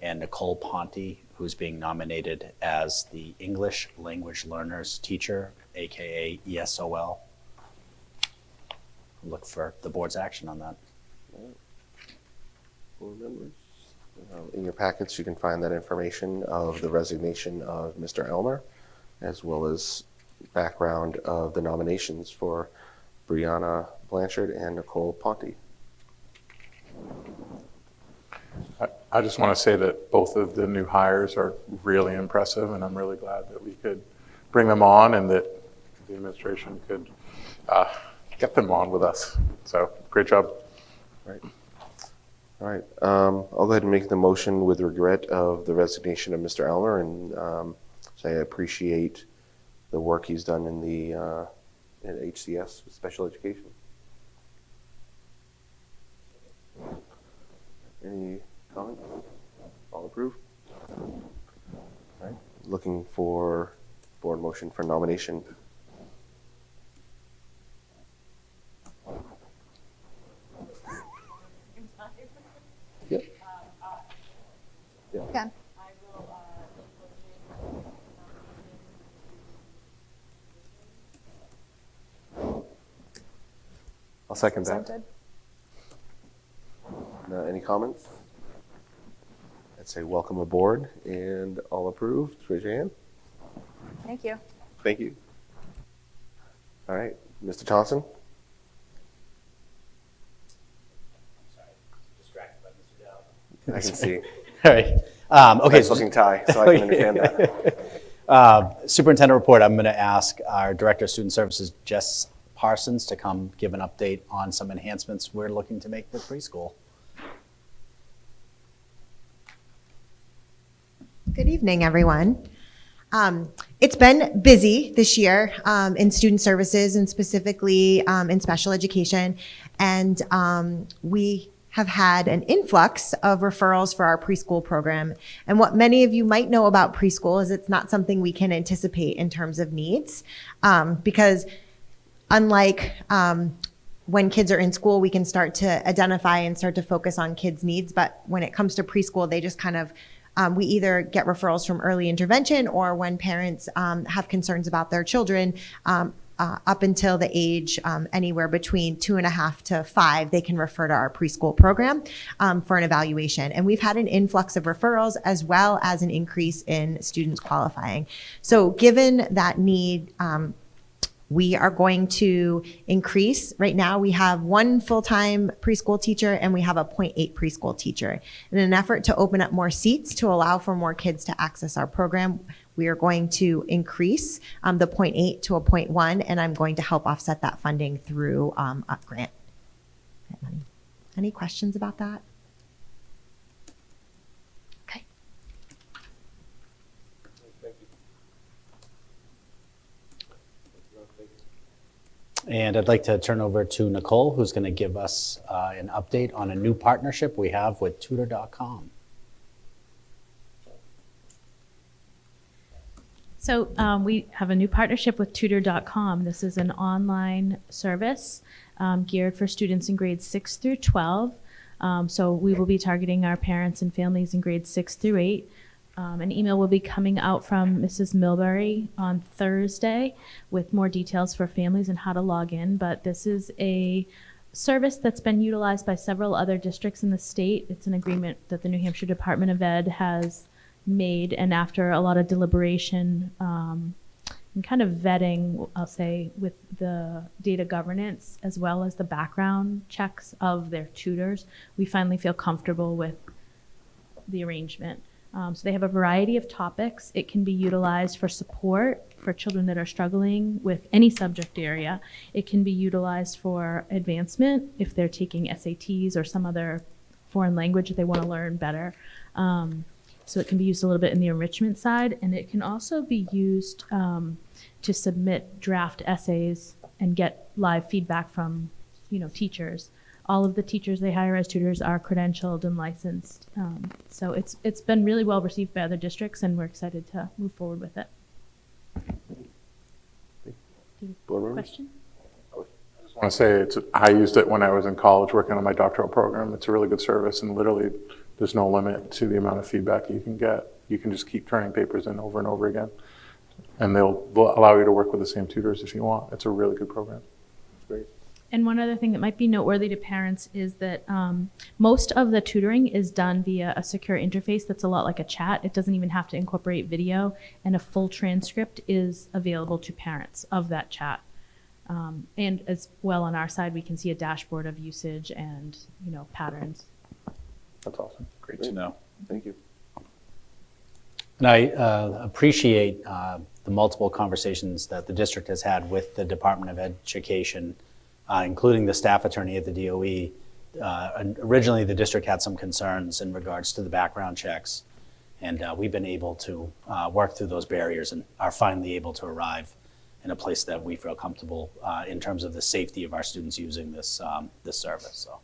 and Nicole Ponte, who's being nominated as the English language learners teacher, AKA ESOL. Look for the board's action on that. Board members. In your packets, you can find that information of the resignation of Mr. Elmer, as well as background of the nominations for Brianna Blanchard and Nicole Ponte. I just want to say that both of the new hires are really impressive, and I'm really glad that we could bring them on and that the administration could get them on with us. So great job. Right. All right. I'll go ahead and make the motion with regret of the resignation of Mr. Elmer, and say I appreciate the work he's done in the in HCS with special education. Any comments? All approved? All right. Looking for board motion for nomination. Yep. Again. I'll second that. Consented. Any comments? I'd say welcome aboard, and all approved. Raise your hand. Thank you. Thank you. All right, Mr. Thompson? I can see. All right. Okay. Nice looking tie, so I can understand that. Superintendent report, I'm going to ask our Director of Student Services, Jess Parsons, to come give an update on some enhancements we're looking to make with preschool. Good evening, everyone. It's been busy this year in student services and specifically in special education. And we have had an influx of referrals for our preschool program. And what many of you might know about preschool is it's not something we can anticipate in terms of needs, because unlike when kids are in school, we can start to identify and start to focus on kids' needs. But when it comes to preschool, they just kind of, we either get referrals from early intervention, or when parents have concerns about their children, up until the age anywhere between 2.5 to 5, they can refer to our preschool program for an evaluation. And we've had an influx of referrals as well as an increase in students qualifying. So given that need, we are going to increase. Right now, we have 1 full-time preschool teacher and we have a 0.8 preschool teacher. In an effort to open up more seats to allow for more kids to access our program, we are going to increase the 0.8 to a 0.1, and I'm going to help offset that funding through a grant. Any questions about that? Okay. And I'd like to turn over to Nicole, who's going to give us an update on a new partnership we have with Tutor.com. So we have a new partnership with Tutor.com. This is an online service geared for students in grades 6 through 12. So we will be targeting our parents and families in grades 6 through 8. An email will be coming out from Mrs. Milbury on Thursday with more details for families and how to log in. But this is a service that's been utilized by several other districts in the state. It's an agreement that the New Hampshire Department of Ed has made, and after a lot of deliberation and kind of vetting, I'll say, with the data governance as well as the background checks of their tutors, we finally feel comfortable with the arrangement. So they have a variety of topics. It can be utilized for support for children that are struggling with any subject area. It can be utilized for advancement if they're taking SATs or some other foreign language that they want to learn better. So it can be used a little bit in the enrichment side, and it can also be used to submit draft essays and get live feedback from, teachers. All of the teachers they hire as tutors are credentialed and licensed. So it's been really well received by other districts, and we're excited to move forward with it. Board members? Question? I just want to say I used it when I was in college working on my doctoral program. It's a really good service, and literally there's no limit to the amount of feedback you can get. You can just keep turning papers in over and over again, and they'll allow you to work with the same tutors if you want. It's a really good program. It's great. And one other thing that might be noteworthy to parents is that most of the tutoring is done via a secure interface that's a lot like a chat. It doesn't even have to incorporate video, and a full transcript is available to parents of that chat. And as well on our side, we can see a dashboard of usage and patterns. That's awesome. Great to know. Thank you. And I appreciate the multiple conversations that the district has had with the Department of Education, including the staff attorney at the DOE. Originally, the district had some concerns in regards to the background checks, and we've been able to work through those barriers and are finally able to arrive in a place that we feel comfortable in terms of the safety of our students using this service. So.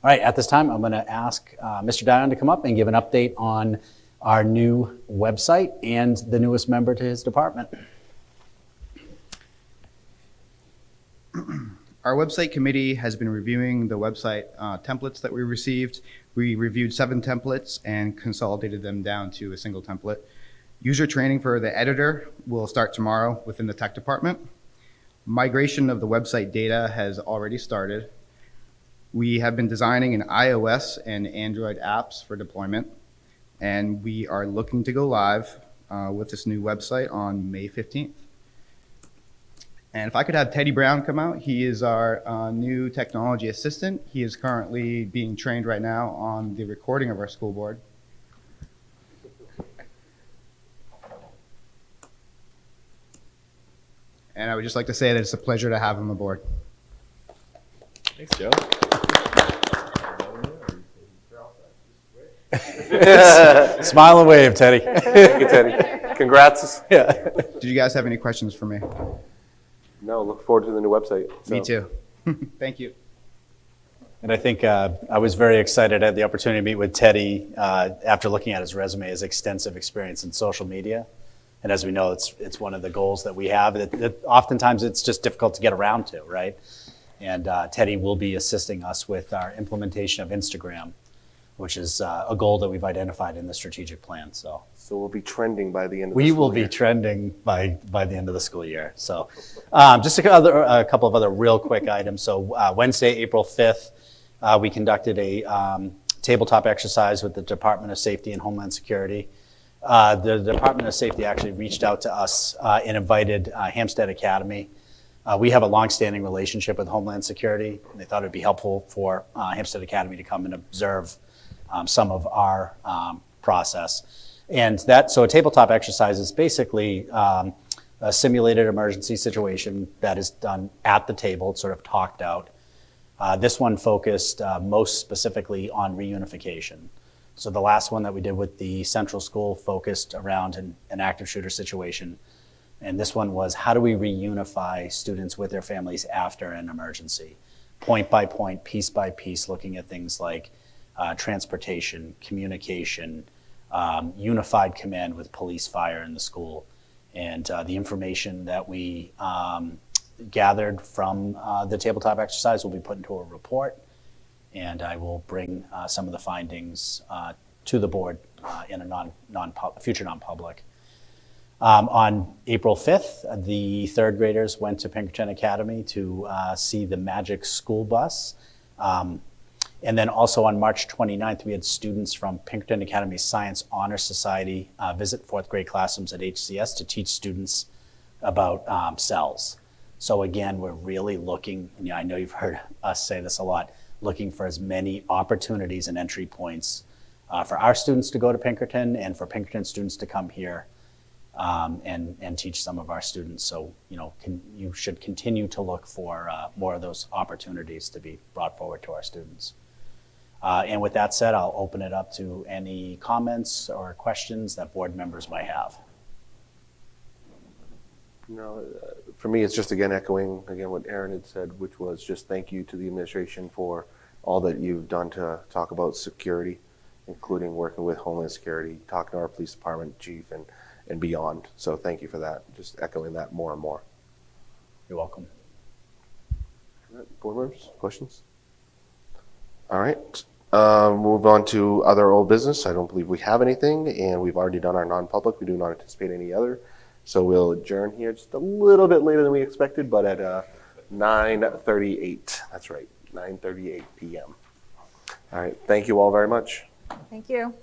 All right, at this time, I'm going to ask Mr. Dion to come up and give an update on our new website and the newest member to his department. Our website committee has been reviewing the website templates that we received. We reviewed 7 templates and consolidated them down to a single template. User training for the editor will start tomorrow within the tech department. Migration of the website data has already started. We have been designing an iOS and Android apps for deployment, and we are looking to go live with this new website on May 15th. And if I could have Teddy Brown come out, he is our new technology assistant. He is currently being trained right now on the recording of our school board. And I would just like to say that it's a pleasure to have him aboard. Thanks, Joe. Smile and wave, Teddy. Thank you, Teddy. Congrats. Yeah. Did you guys have any questions for me? No, look forward to the new website. Me too. Thank you. And I think I was very excited at the opportunity to meet with Teddy after looking at his resume, his extensive experience in social media. And as we know, it's one of the goals that we have. Oftentimes it's just difficult to get around to, right? And Teddy will be assisting us with our implementation of Instagram, which is a goal that we've identified in the strategic plan. So we'll be trending by the end of the we school will be year. trending by the end of the school year. So just a couple of other real quick items. So Wednesday, April 5th, we conducted a tabletop exercise with the Department of Safety and Homeland Security. The Department of Safety actually reached out to us and invited Hsd Academy. We have a longstanding relationship with Homeland Security. They thought it would be helpful for Hsd Academy to come and observe some of our process. And so a tabletop exercise is basically a simulated emergency situation that is done at the table. It's sort of talked out. This one focused most specifically on reunification. So the last one that we did with the central school focused around an active shooter situation. And this one was, how do we reunify students with their families after an emergency? Point by point, piece by piece, looking at things like transportation, communication, unified command with police, fire in the school. And the information that we gathered from the tabletop exercise will be put into a report. And I will bring some of the findings to the board in a future non-public. On April 5th, the third graders went to Pinkerton Academy to see the Magic School Bus. And then also on March 29th, we had students from Pinkerton Academy Science Honor Society visit fourth grade classrooms at HCS to teach students about cells. So again, we're really looking, I know you've heard us say this a lot, looking for as many opportunities and entry points for our students to go to Pinkerton and for Pinkerton students to come here and teach some of our students. So, you should continue to look for more of those opportunities to be brought forward to our students. And with that said, I'll open it up to any comments or questions that board members might have. No, for me, it's just echoing what Aaron had said, which was just thank you to the administration for all that you've done to talk about security, including working with Homeland Security, talking to our police department chief and beyond. So thank you for that. Just echoing that more and more. You're welcome. All right, board members, questions? All right, move on to other old business. I don't believe we have anything, and we've already done our non-public. We do not anticipate any other. So we'll adjourn here just a little bit later than we expected, but at 9:38. That's right, 9:38 p.m. All right, thank you all very much. Thank you.